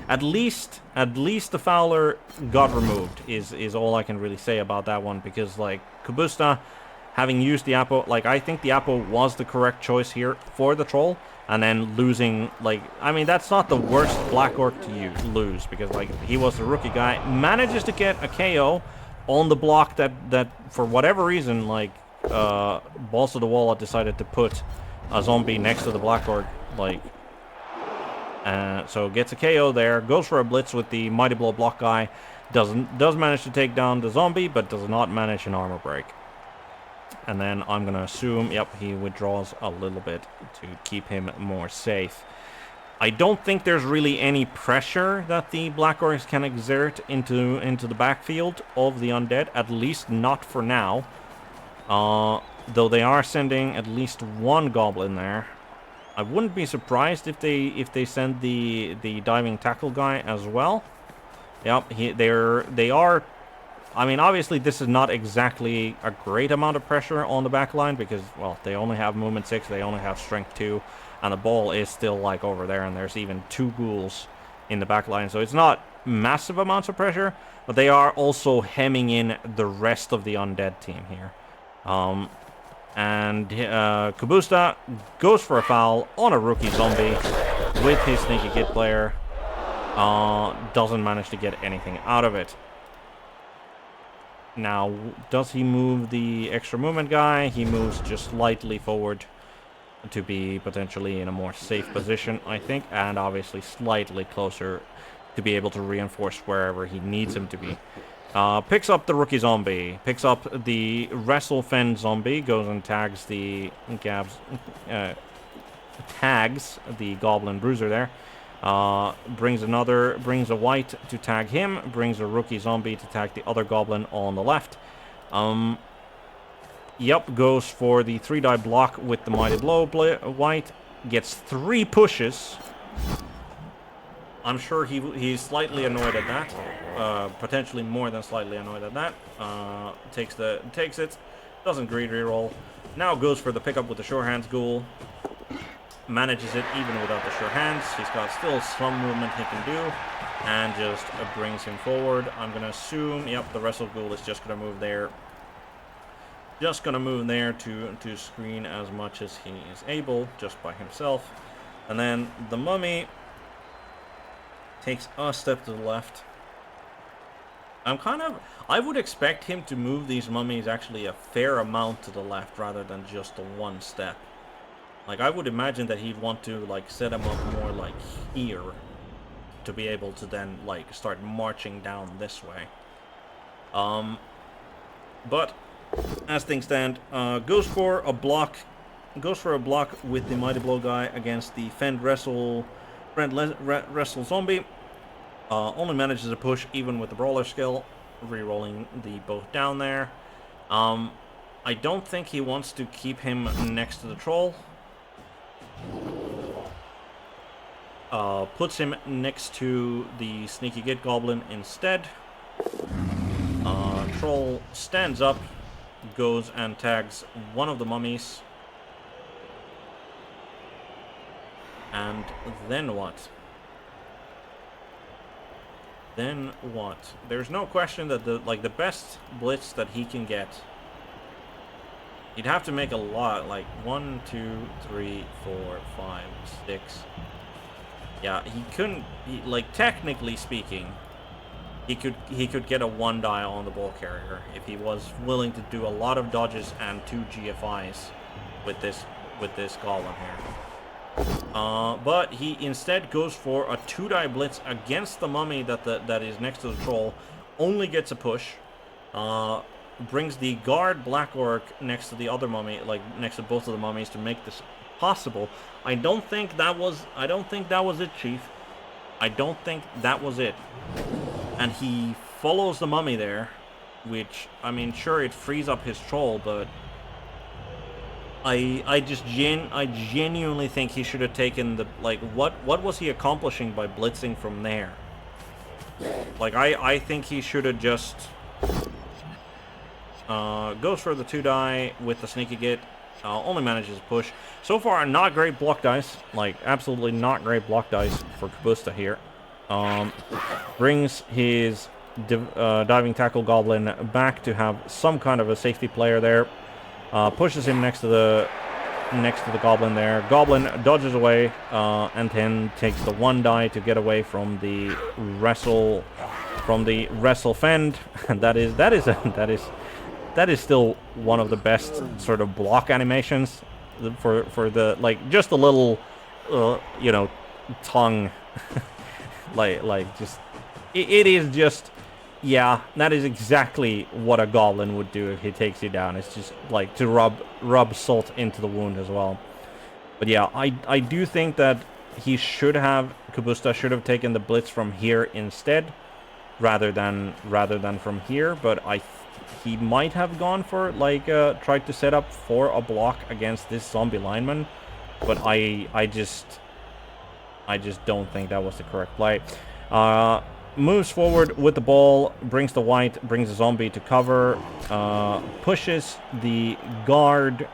at least the fouler got removed is all I can really say about that one. Because, like, Kubusta, having used the Apo, like, I think the Apo was the correct choice here for the Troll. And then losing, like, I mean, that's not the worst Black Orc to lose. Because, like, he was the rookie guy. Manages to get a KO on the block that for whatever reason, like, BallztotheWalla decided to put a zombie next to the Black Orc, like, so gets a KO there, goes for a blitz with the Mighty Blow block guy, does manage to take down the zombie, but does not manage an armor break. And then I'm gonna assume, yep, he withdraws a little bit to keep him more safe. I don't think there's really any pressure that the Black Orcs can exert into the backfield of the undead, at least not for now. Though they are sending at least one goblin there. I wouldn't be surprised if they send the diving tackle guy as well. Yep, they are. I mean, obviously this is not exactly a great amount of pressure on the back line because, well, they only have movement 6, they only have strength 2, and the ball is still like over there, and there's even 2 ghouls in the back line, so it's not massive amounts of pressure, but they are also hemming in the rest of the undead team here. Kubusta goes for a foul on a rookie zombie with his sneaky kid player. Doesn't manage to get anything out of it. Now, does he move the extra movement guy? He moves just slightly forward to be potentially in a more safe position, I think, and obviously slightly closer to be able to reinforce wherever he needs him to be. Picks up the rookie zombie, picks up the Wrestle Fen zombie, goes and tags the Goblin Bruiser there. Brings a white to tag him, brings a rookie zombie to tag the other goblin on the left. Yep, goes for the 3-die block with the Mighty Blow white, gets 3 pushes. I'm sure he's slightly annoyed at that. Potentially more than slightly annoyed at that. Takes it. Doesn't greed reroll. Now goes for the pickup with the sure hands ghoul. Manages it even without the sure hands. He's got still some movement he can do. And just brings him forward. I'm going to assume, yep, the Wrestle Ghoul is just going to move there. just gonna move there to screen as much as he is able, just by himself. And then the mummy takes a step to the left. I would expect him to move these mummies actually a fair amount to the left rather than just the one step. Like, I would imagine that he'd want to, like, set them up more, like, here to be able to then, like, start marching down this way. But as things stand, goes for a block with the Mighty Blow guy against the Fend Wrestle Zombie. Only manages to push even with the Brawler skill, re-rolling the both down there. I don't think he wants to keep him next to the Troll. Puts him next to the Sneaky Git Goblin instead. Troll stands up, goes and tags one of the mummies. And then what? Then what? There's no question that the best blitz that he can get, he'd have to make a lot, like 1, 2, 3, 4, 5, 6. Yeah, he couldn't, like, technically speaking, he could get a 1 die on the ball carrier if he was willing to do a lot of dodges and 2 GFIs with this golem here. But he instead goes for a 2-die blitz against the mummy that is next to the Troll. Only gets a push. Brings the guard Black Orc next to the other mummy, like next to both of the mummies, to make this possible. I don't think that was it, Chief. I don't think that was it. And he follows the mummy there, which, I mean, sure, it frees up his Troll, but I genuinely think he should have taken the, like, what was he accomplishing by blitzing from there? Like, I think he should have just goes for the 2-die with the Sneaky Git. Only manages to push. So far, not great block dice. Like, absolutely not great block dice for Kubusta here. Brings his diving tackle goblin back to have some kind of a safety player there. Pushes him next to the goblin there. Goblin dodges away and then takes the 1 die to get away from the wrestle fend. And that is still one of the best sort of block animations for the, like, just a little you know, tongue like just it is just, yeah, that is exactly what a goblin would do if he takes you down. It's just like to rub salt into the wound as well. But yeah, I do think that Kubusta should have taken the blitz from here instead, rather than from here. But he might have gone for, like, tried to set up for a block against this zombie lineman. But I just don't think that was the correct play. Moves forward with the ball, brings the white, brings the zombie to cover, pushes the guard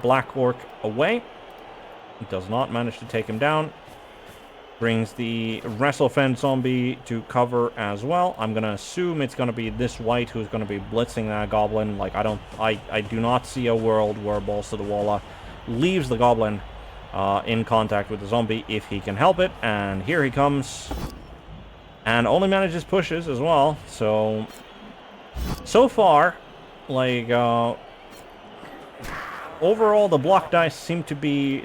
Black Orc away. Does not manage to take him down. Brings the Wrestle Fend zombie to cover as well. I'm gonna assume it's gonna be this white who's gonna be blitzing that goblin. Like, I do not see a world where BallztotheWalla leaves the goblin in contact with the zombie if he can help it. And here he comes. And only manages pushes as well. So far, like, overall, the block dice seem to be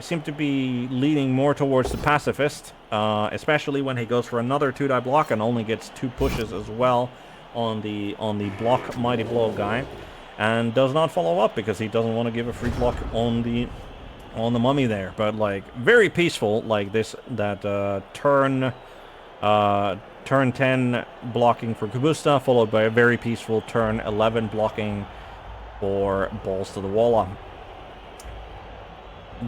leaning more towards the pacifist, especially when he goes for another 2-die block and only gets 2 pushes as well on the block Mighty Blow guy, and does not follow up because he doesn't want to give a free block on the mummy there. But, like, very peaceful, like turn 10 blocking for Kubusta, followed by a very peaceful turn 11 blocking for BallztotheWalla.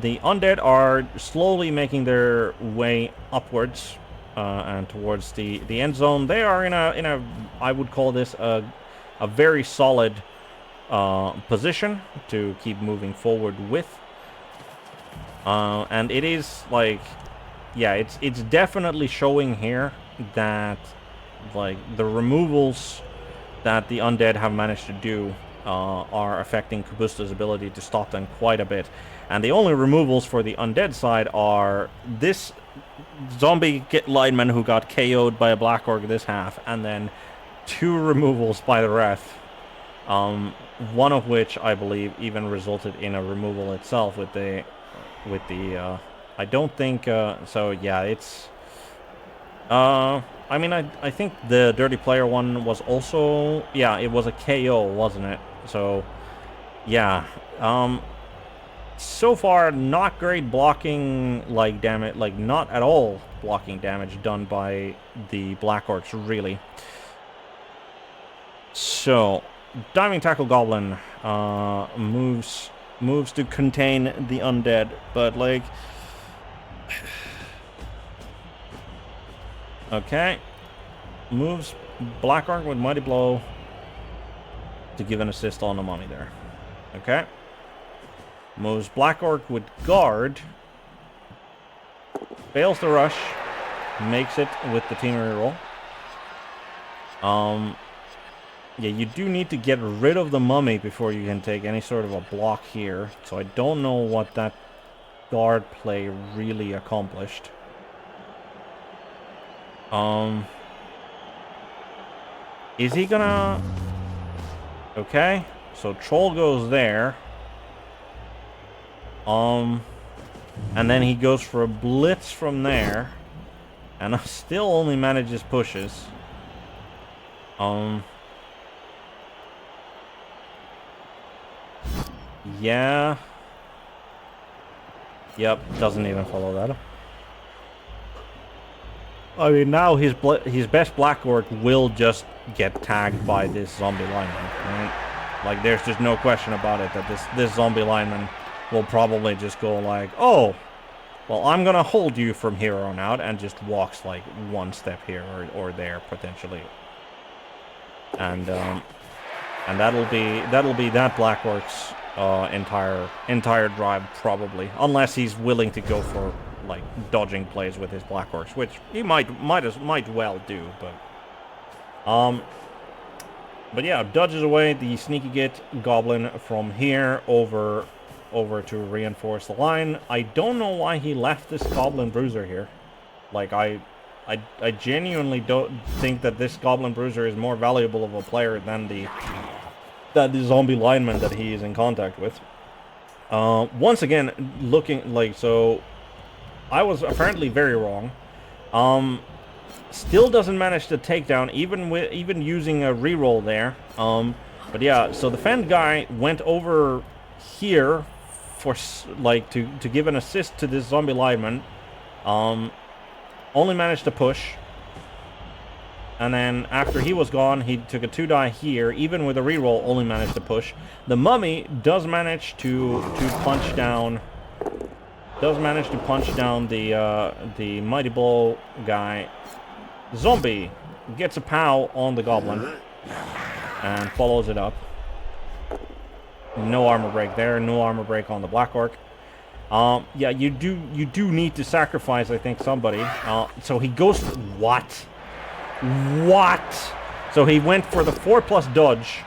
The undead are slowly making their way upwards and towards the end zone. They are in a I would call this a very solid position to keep moving forward with. And it is, like, yeah, it's definitely showing here that, like, the removals that the undead have managed to do are affecting Kubusta's ability to stop them quite a bit. And the only removals for the undead side are this zombie lineman who got KO'd by a Black Orc this half, and then 2 removals by the ref. One of which I believe even resulted in a removal itself with the I don't think so. Yeah, it's I mean, I think the Dirty Player one was also, yeah, it was a KO, wasn't it? So yeah, so far not great blocking, like, damage, like not at all blocking damage done by the Black Orcs, really. So Diving Tackle Goblin moves to contain the undead, but like, okay, moves Black Orc with Mighty Blow to give an assist on the mummy there. Okay, moves Black Orc with Guard, fails the rush, makes it with the team reroll. Yeah, you do need to get rid of the mummy before you can take any sort of a block here. So I don't know what that guard play really accomplished. Is he gonna... Okay, so Troll goes there. And then he goes for a blitz from there. And still only manages pushes. Yeah. Yep, doesn't even follow that. I mean, now his best Black Orc will just get tagged by this zombie lineman, right? Like, there's just no question about it that this zombie lineman will probably just go like, oh, well, I'm gonna hold you from here on out, and just walks like 1 step here or there potentially, and that'll be that Black Orc's entire drive, probably, unless he's willing to go for like dodging plays with his Black Orcs, which he might well do, but yeah, dodges away the Sneaky Git Goblin from here over to reinforce the line. I don't know why he left this Goblin Bruiser here. Like, I genuinely don't think that this Goblin Bruiser is more valuable of a player than the zombie lineman that he is in contact with. Once again, looking like, so I was apparently very wrong. Still doesn't manage to take down, even using a reroll there. But yeah, so the Fend guy went over here for like to give an assist to this zombie lineman. Only managed to push. And then after he was gone, he took a 2-die here. Even with a reroll, only managed to push. The mummy does manage to punch down. Does manage to punch down the Mighty Blow guy. Zombie gets a pow on the goblin and follows it up. No armor break there. No armor break on the Black Orc. Yeah, you do need to sacrifice, I think, somebody. So he goes. What? So he went for the 4+ dodge.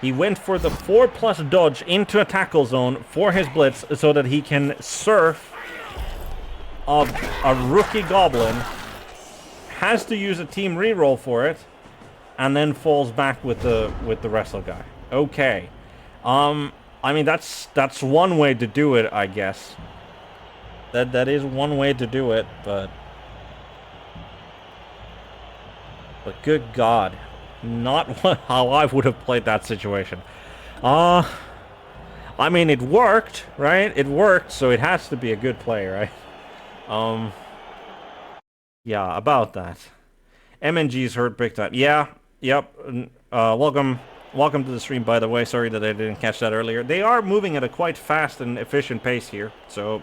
He went for the 4+ dodge into a tackle zone for his blitz so that he can surf a rookie goblin. Has to use a team reroll for it, and then falls back with the wrestle guy. Okay. I mean, that's one way to do it, I guess. That is one way to do it, but good God, not how I would have played that situation. I mean, it worked, right? It worked, so it has to be a good play, right? Yeah, about that. MNG's hurt big time. Yeah, yep. Welcome to the stream, by the way. Sorry that I didn't catch that earlier. They are moving at a quite fast and efficient pace here, so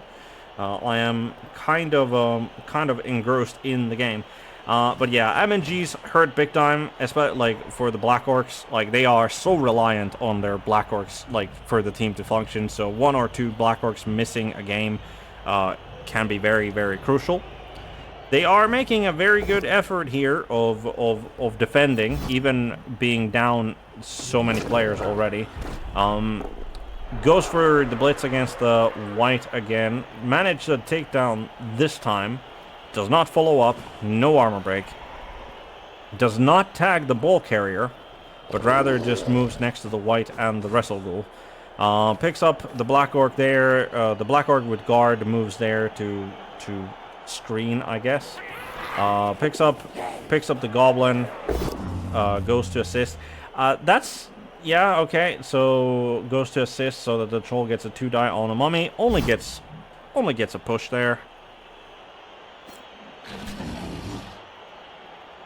I am kind of engrossed in the game. But yeah, MNG's hurt big time, especially like for the Black Orcs. Like, they are so reliant on their Black Orcs, like, for the team to function. So 1 or 2 Black Orcs missing a game can be very, very crucial. They are making a very good effort here of defending, even being down so many players already. Goes for the blitz against the white again. Managed to take down this time. Does not follow up. No armor break. Does not tag the ball carrier, but rather just moves next to the white and the wrestle ghoul. Picks up the Black Orc there. The Black Orc with guard moves there to screen, I guess. Picks up the goblin. Goes to assist. Yeah, okay. So goes to assist so that the troll gets a 2 die on a mummy. Only gets a push there.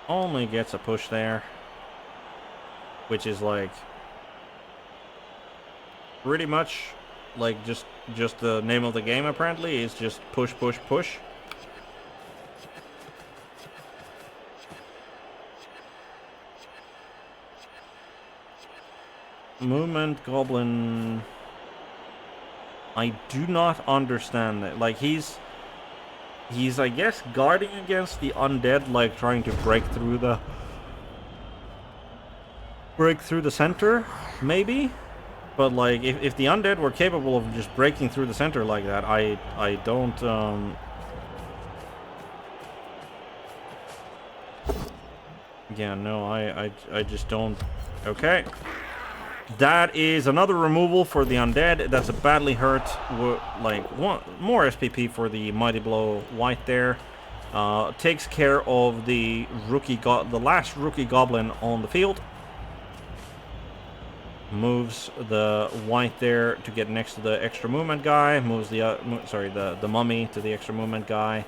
Only gets a push there, which is like pretty much like just the name of the game. Apparently, is just push, push, push. Movement goblin. I do not understand it. Like he's I guess guarding against the undead, like trying to break through the center, maybe. But like if the undead were capable of just breaking through the center like that, I don't yeah, no, I just don't. Okay. That is another removal for the undead. That's a badly hurt, like more SPP for the Mighty Blow white there. Takes care of the last rookie goblin on the field. Moves the white there to get next to the extra movement guy. Moves the mummy to the extra movement guy.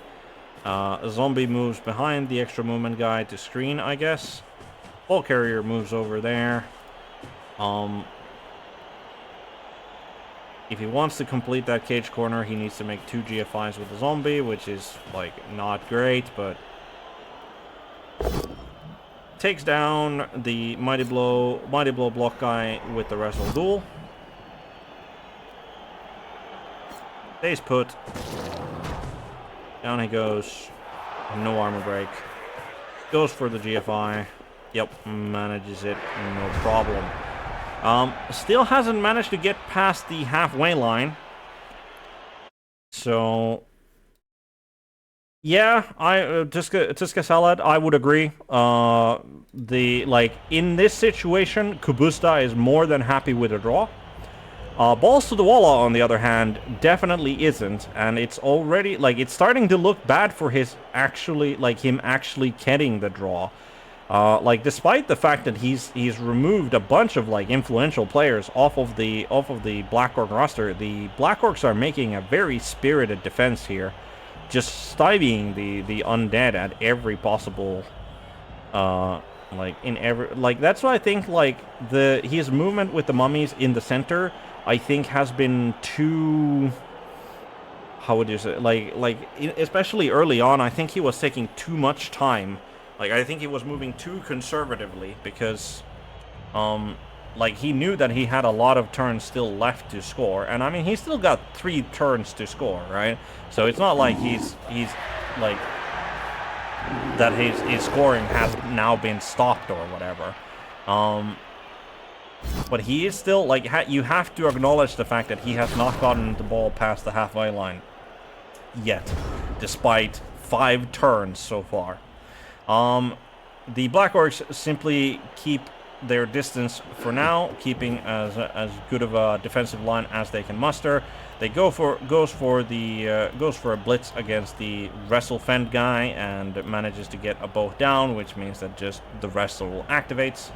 A zombie moves behind the extra movement guy to screen, I guess. Ball carrier moves over there. If he wants to complete that cage corner, he needs to make 2 GFIs with the zombie, which is, like, not great, but takes down the Mighty Blow block guy with the Wrestle Ghoul. Stays put. Down he goes. No armor break. Goes for the GFI. Yep, manages it. No problem. Still hasn't managed to get past the halfway line. So, yeah, Tiska Salad, I would agree. In this situation, Kubusta is more than happy with a draw. BallztotheWalla, on the other hand, definitely isn't, and it's already, like, it's starting to look bad for him actually getting the draw. Like, despite the fact that he's removed a bunch of, like, influential players off of the Black Orc roster, the Black Orcs are making a very spirited defense here, just stymieing the undead at every possible, that's why I think, like, his movement with the mummies in the center, I think, has been too, how would you say, especially early on, I think he was taking too much time. Like, I think he was moving too conservatively because, he knew that he had a lot of turns still left to score. And, I mean, he's still got 3 turns to score, right? So it's not like his scoring has now been stopped or whatever. But he is still, like, you have to acknowledge the fact that he has not gotten the ball past the halfway line yet, despite 5 turns so far. The Black Orcs simply keep their distance for now, keeping as good of a defensive line as they can muster. They goes for a blitz against the wrestle fend guy and manages to get a both down, which means that just the wrestle activates.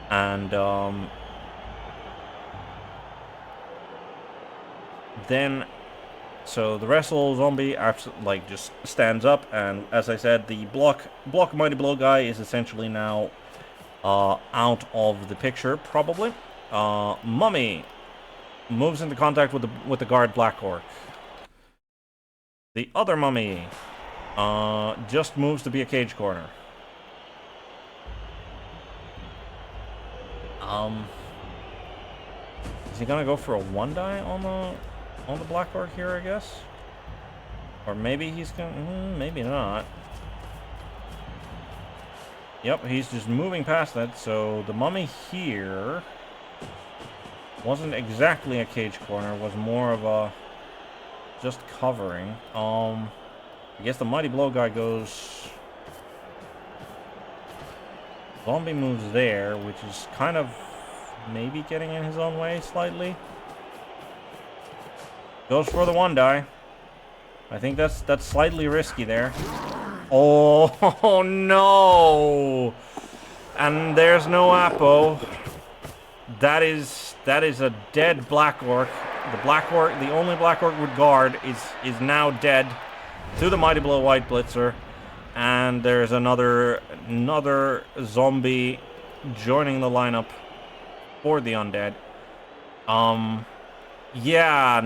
And then, so the wrestle zombie just stands up, and as I said, the block Mighty Blow guy is essentially now out of the picture, probably. Mummy moves into contact with the guard Black Orc. The other mummy just moves to be a cage corner. Is he gonna go for a 1 die on the Black Orc here, I guess? Or maybe he's gonna... maybe not. Yep, he's just moving past that, so the mummy here wasn't exactly a cage corner, was more of a just covering. I guess the Mighty Blow guy goes... Zombie moves there, which is kind of maybe getting in his own way slightly. Goes for the one die. I think that's slightly risky there. Oh, no! And there's no Apo. That is a dead Black Orc. The Black Orc, the only Black Orc with guard, is now dead to the Mighty Blow White Blitzer. And there's another zombie joining the lineup for the undead. Yeah.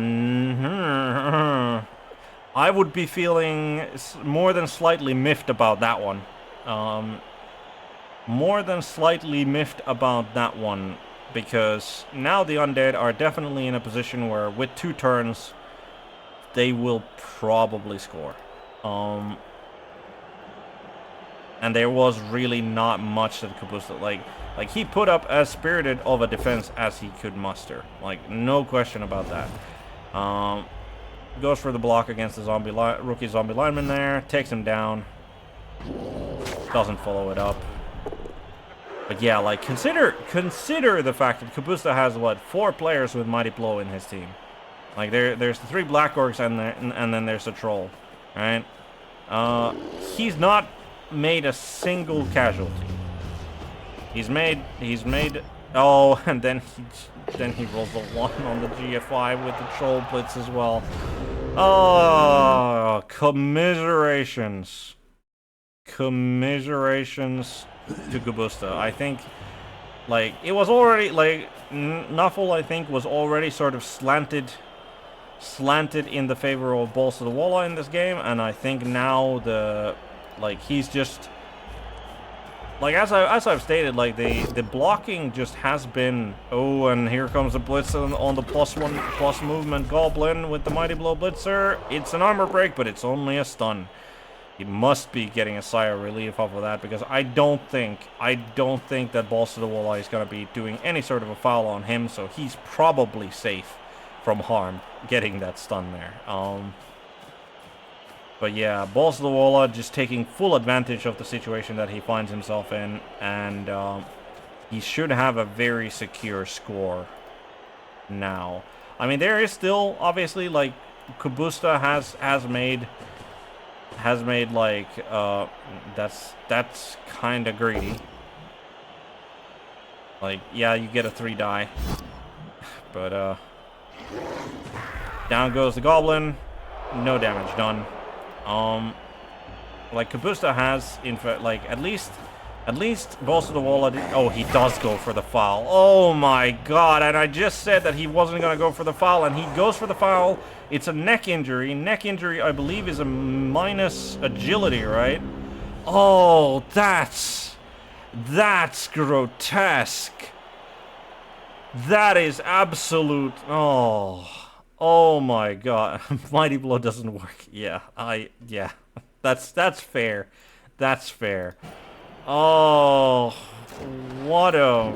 I would be feeling more than slightly miffed about that one. More than slightly miffed about that one. Because now the undead are definitely in a position where with 2 turns, they will probably score. And there was really not much that Kubusta, like he put up as spirited of a defense as he could muster. Like, no question about that. Goes for the block against the rookie zombie lineman there. Takes him down. Doesn't follow it up. But yeah, like, consider the fact that Kubusta has, what, 4 players with Mighty Blow in his team. Like, there's the 3 Black Orcs and then there's the Troll. Right? He's not made a single casualty. He's made oh, and then he rolls a 1 on the GFI with the Troll Blitz as well. Oh, commiserations to Kubusta. I think, like, it was already, like, Nuffle, I think, was already sort of slanted in the favor of BallztotheWalla in this game, and I think now he's just, like, as I've stated, like, the blocking just has been, oh, and here comes the blitz on the +1 movement Goblin with the Mighty Blow Blitzer. It's an armor break, but it's only a stun. He must be getting a sigh of relief off of that, because I don't think that BallztotheWalla is going to be doing any sort of a foul on him, so he's probably safe from harm getting that stun there. But yeah, BallztotheWalla just taking full advantage of the situation that he finds himself in, and he should have a very secure score now. I mean, there is still, obviously, like, Kubusta has made like, that's kind of greedy. Like, yeah, you get a 3 die, but down goes the Goblin, no damage done. Like, Kubusta has, in fact, like, at least BallztotheWalla did, oh, he does go for the foul. Oh my god, and I just said that he wasn't gonna go for the foul, and he goes for the foul. It's a neck injury. Neck injury, I believe, is a minus agility, right? Oh, that's grotesque. That is absolute, oh my god. Mighty Blow doesn't work. Yeah, that's fair. That's fair. Oh, what a...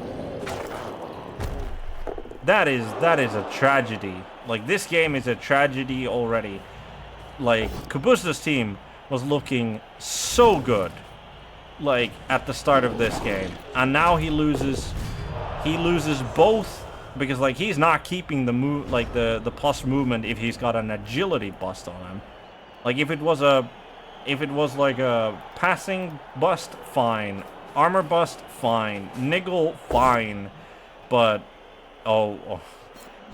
That is a tragedy. Like, this game is a tragedy already. Like, Kubusta's team was looking so good, like, at the start of this game. And now he loses both, because, like, he's not keeping the move, like, the plus movement if he's got an agility bust on him. Like, if it was like a passing bust, fine. Armor bust, fine. Niggle, fine. But, oh,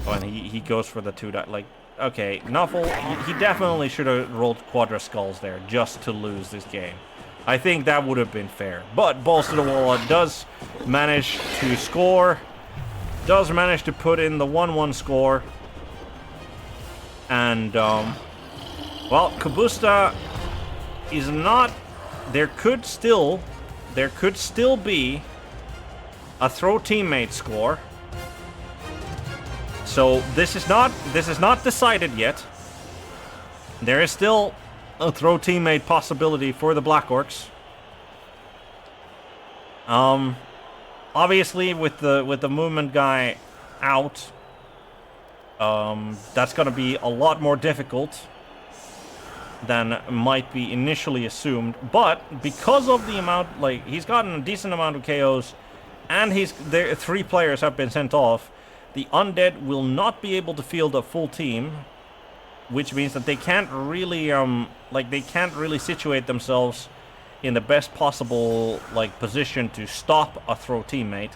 and he goes for the 2 die. Like, okay, Nuffle, he definitely should have rolled Quadra Skulls there just to lose this game. I think that would have been fair. But BallztotheWalla does manage to score. Does manage to put in the 1-1 score. And, well, Kubusta is not... There could still be a throw teammate score. So this is not decided yet. There is still a throw teammate possibility for the Black Orcs. Obviously with the movement guy out, that's gonna be a lot more difficult than might be initially assumed. But because of the amount, like, he's gotten a decent amount of KOs, and there 3 players have been sent off, the Undead will not be able to field a full team, which means that they can't really they can't really situate themselves in the best possible position to stop a throw teammate.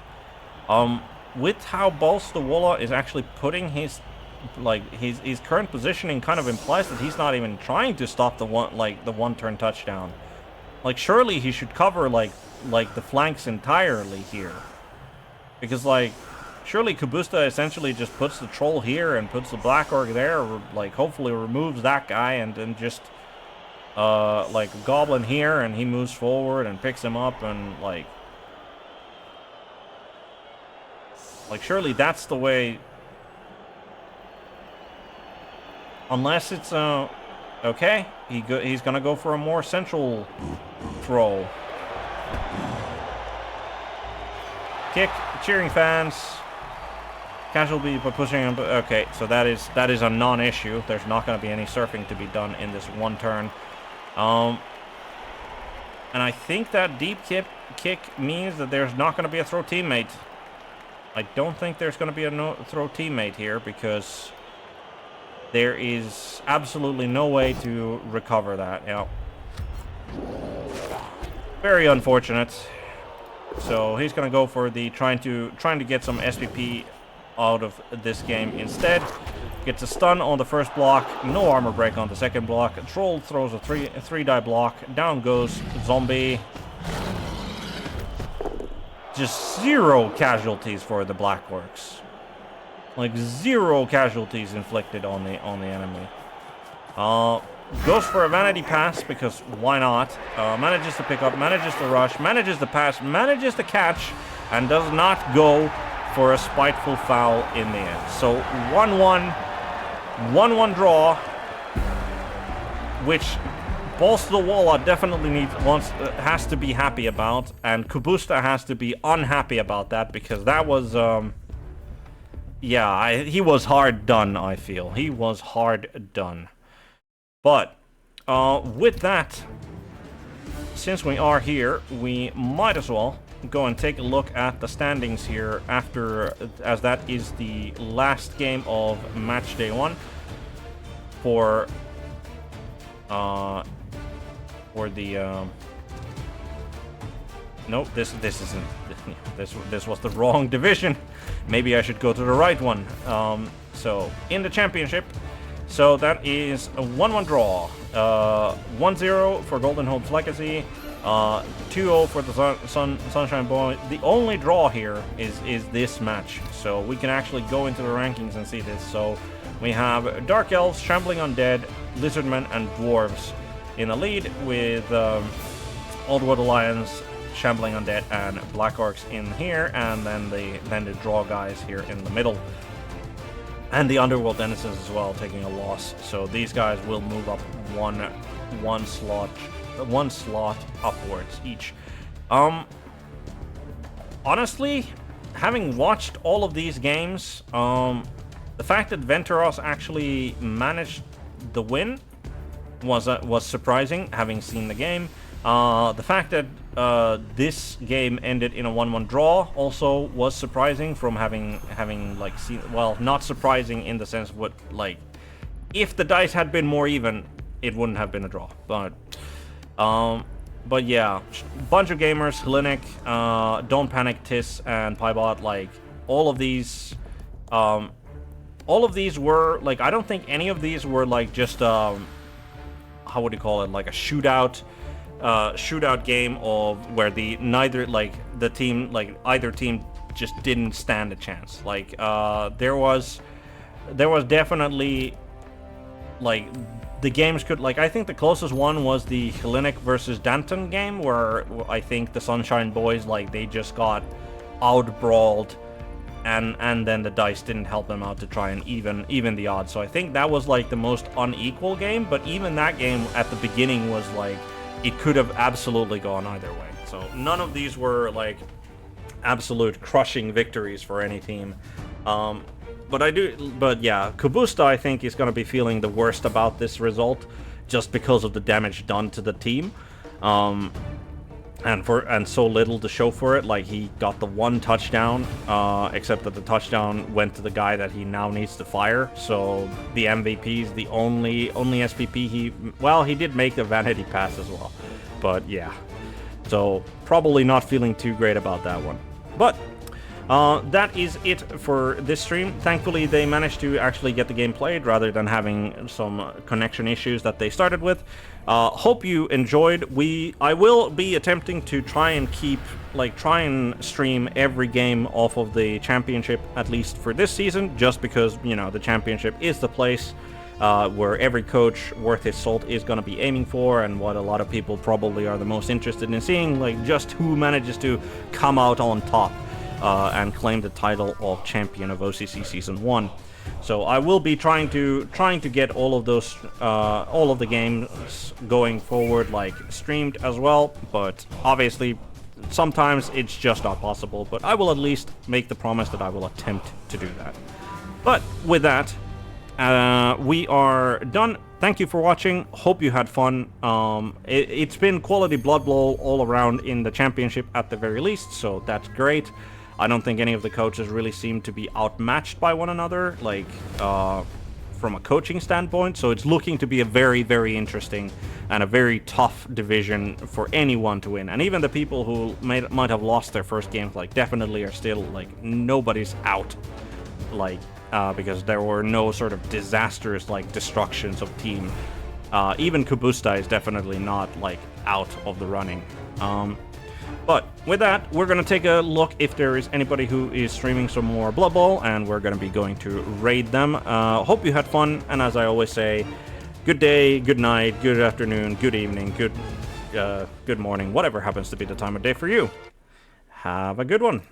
With how BallztotheWalla is actually putting his current positioning kind of implies that he's not even trying to stop the one-turn touchdown. Like, surely he should cover like the flanks entirely here, because surely Kubusta essentially just puts the troll here and puts the Black Orc there, or hopefully removes that guy, and then just Goblin here, and he moves forward and picks him up, and surely that's the way. Unless it's okay, he's gonna go for a more central throw. Kick, cheering fans. Casualty by pushing him. Okay, so that is a non-issue. There's not going to be any surfing to be done in this one turn. And I think that deep kick means that there's not going to be a throw teammate. I don't think there's going to be a throw teammate here, because there is absolutely no way to recover that. Yeah. Very unfortunate. So he's going to go for the trying to get some SPP out of this game instead. Gets a stun on the first block, no armor break on the second block. Troll throws a three die block. Down goes Zombie. Just 0 casualties for the Black Orcs. 0 casualties inflicted on the enemy. Goes for a vanity pass, because why not? Manages to pick up, manages to rush, manages to pass, manages to catch, and does not go for a spiteful foul in the end. So 1-1, 1-1 draw, which BallztotheWalla definitely has to be happy about, and Kubusta has to be unhappy about that, because that was he was hard done. I feel he was hard done. But with that, since we are here, we might as well go and take a look at the standings here, as that is the last game of match day 1 for the nope, this isn't this was the wrong division. Maybe I should go to the right one. So in the championship, so that is a 1-1 draw. 1-0 for Golden Hope's Legacy. 2-0 for the Sunshine Boy. The only draw here is this match, so we can actually go into the rankings and see this. So we have Dark Elves, Shambling Undead, Lizardmen, and Dwarves in the lead, with Old World Alliance, Shambling Undead, and Black Orcs in here, and then the draw guys here in the middle, and the Underworld Denizens as well taking a loss. So these guys will move up one slot upwards each. Honestly, having watched all of these games, the fact that Venturos actually managed the win was surprising, having seen the game. The fact that this game ended in a 1-1 draw also was surprising, from having seen, well, not surprising in the sense what, if the dice had been more even, it wouldn't have been a draw. But yeah, bunch of gamers, Hellenic, Don't Panic, Tis, and Pybot, all of these were, I don't think any of these were, just, how would you call it, a shootout game of where either team just didn't stand a chance. There was definitely, the games could, I think the closest one was the Hellenic versus Danton game, where I think the Sunshine Boys, they just got out-brawled and then the dice didn't help them out to try and even the odds. So I think that was like the most unequal game, but even that game at the beginning was like, it could have absolutely gone either way. So none of these were like absolute crushing victories for any team. But yeah, Kubusta I think is going to be feeling the worst about this result, just because of the damage done to the team. And so little to show for it. Like, he got the 1 touchdown, except that the touchdown went to the guy that he now needs to fire. So the MVP is the only SPP he did make the vanity pass as well. But yeah, so probably not feeling too great about that one. But that is it for this stream. Thankfully, they managed to actually get the game played rather than having some connection issues that they started with. Hope you enjoyed. I will be attempting to try and stream every game off of the championship, at least for this season, just because, you know, the championship is the place where every coach worth his salt is going to be aiming for, and what a lot of people probably are the most interested in seeing, like just who manages to come out on top and claim the title of champion of OCC Season 1. So I will be trying to get all of the games going forward, like streamed as well, but obviously sometimes it's just not possible. But I will at least make the promise that I will attempt to do that. But with that, we are done. Thank you for watching. Hope you had fun. It's been quality Blood Bowl all around in the championship at the very least, so that's great. I don't think any of the coaches really seem to be outmatched by one another, like, from a coaching standpoint. So it's looking to be a very, very interesting and a very tough division for anyone to win. And even the people who might have lost their first games, like, definitely are still, like, nobody's out, like, because there were no sort of disastrous, like, destructions of team. Even Kubusta is definitely not, like, out of the running. But with that, we're going to take a look if there is anybody who is streaming some more Blood Bowl, and we're going to be going to raid them. Hope you had fun, and as I always say, good day, good night, good afternoon, good evening, good morning, whatever happens to be the time of day for you. Have a good one.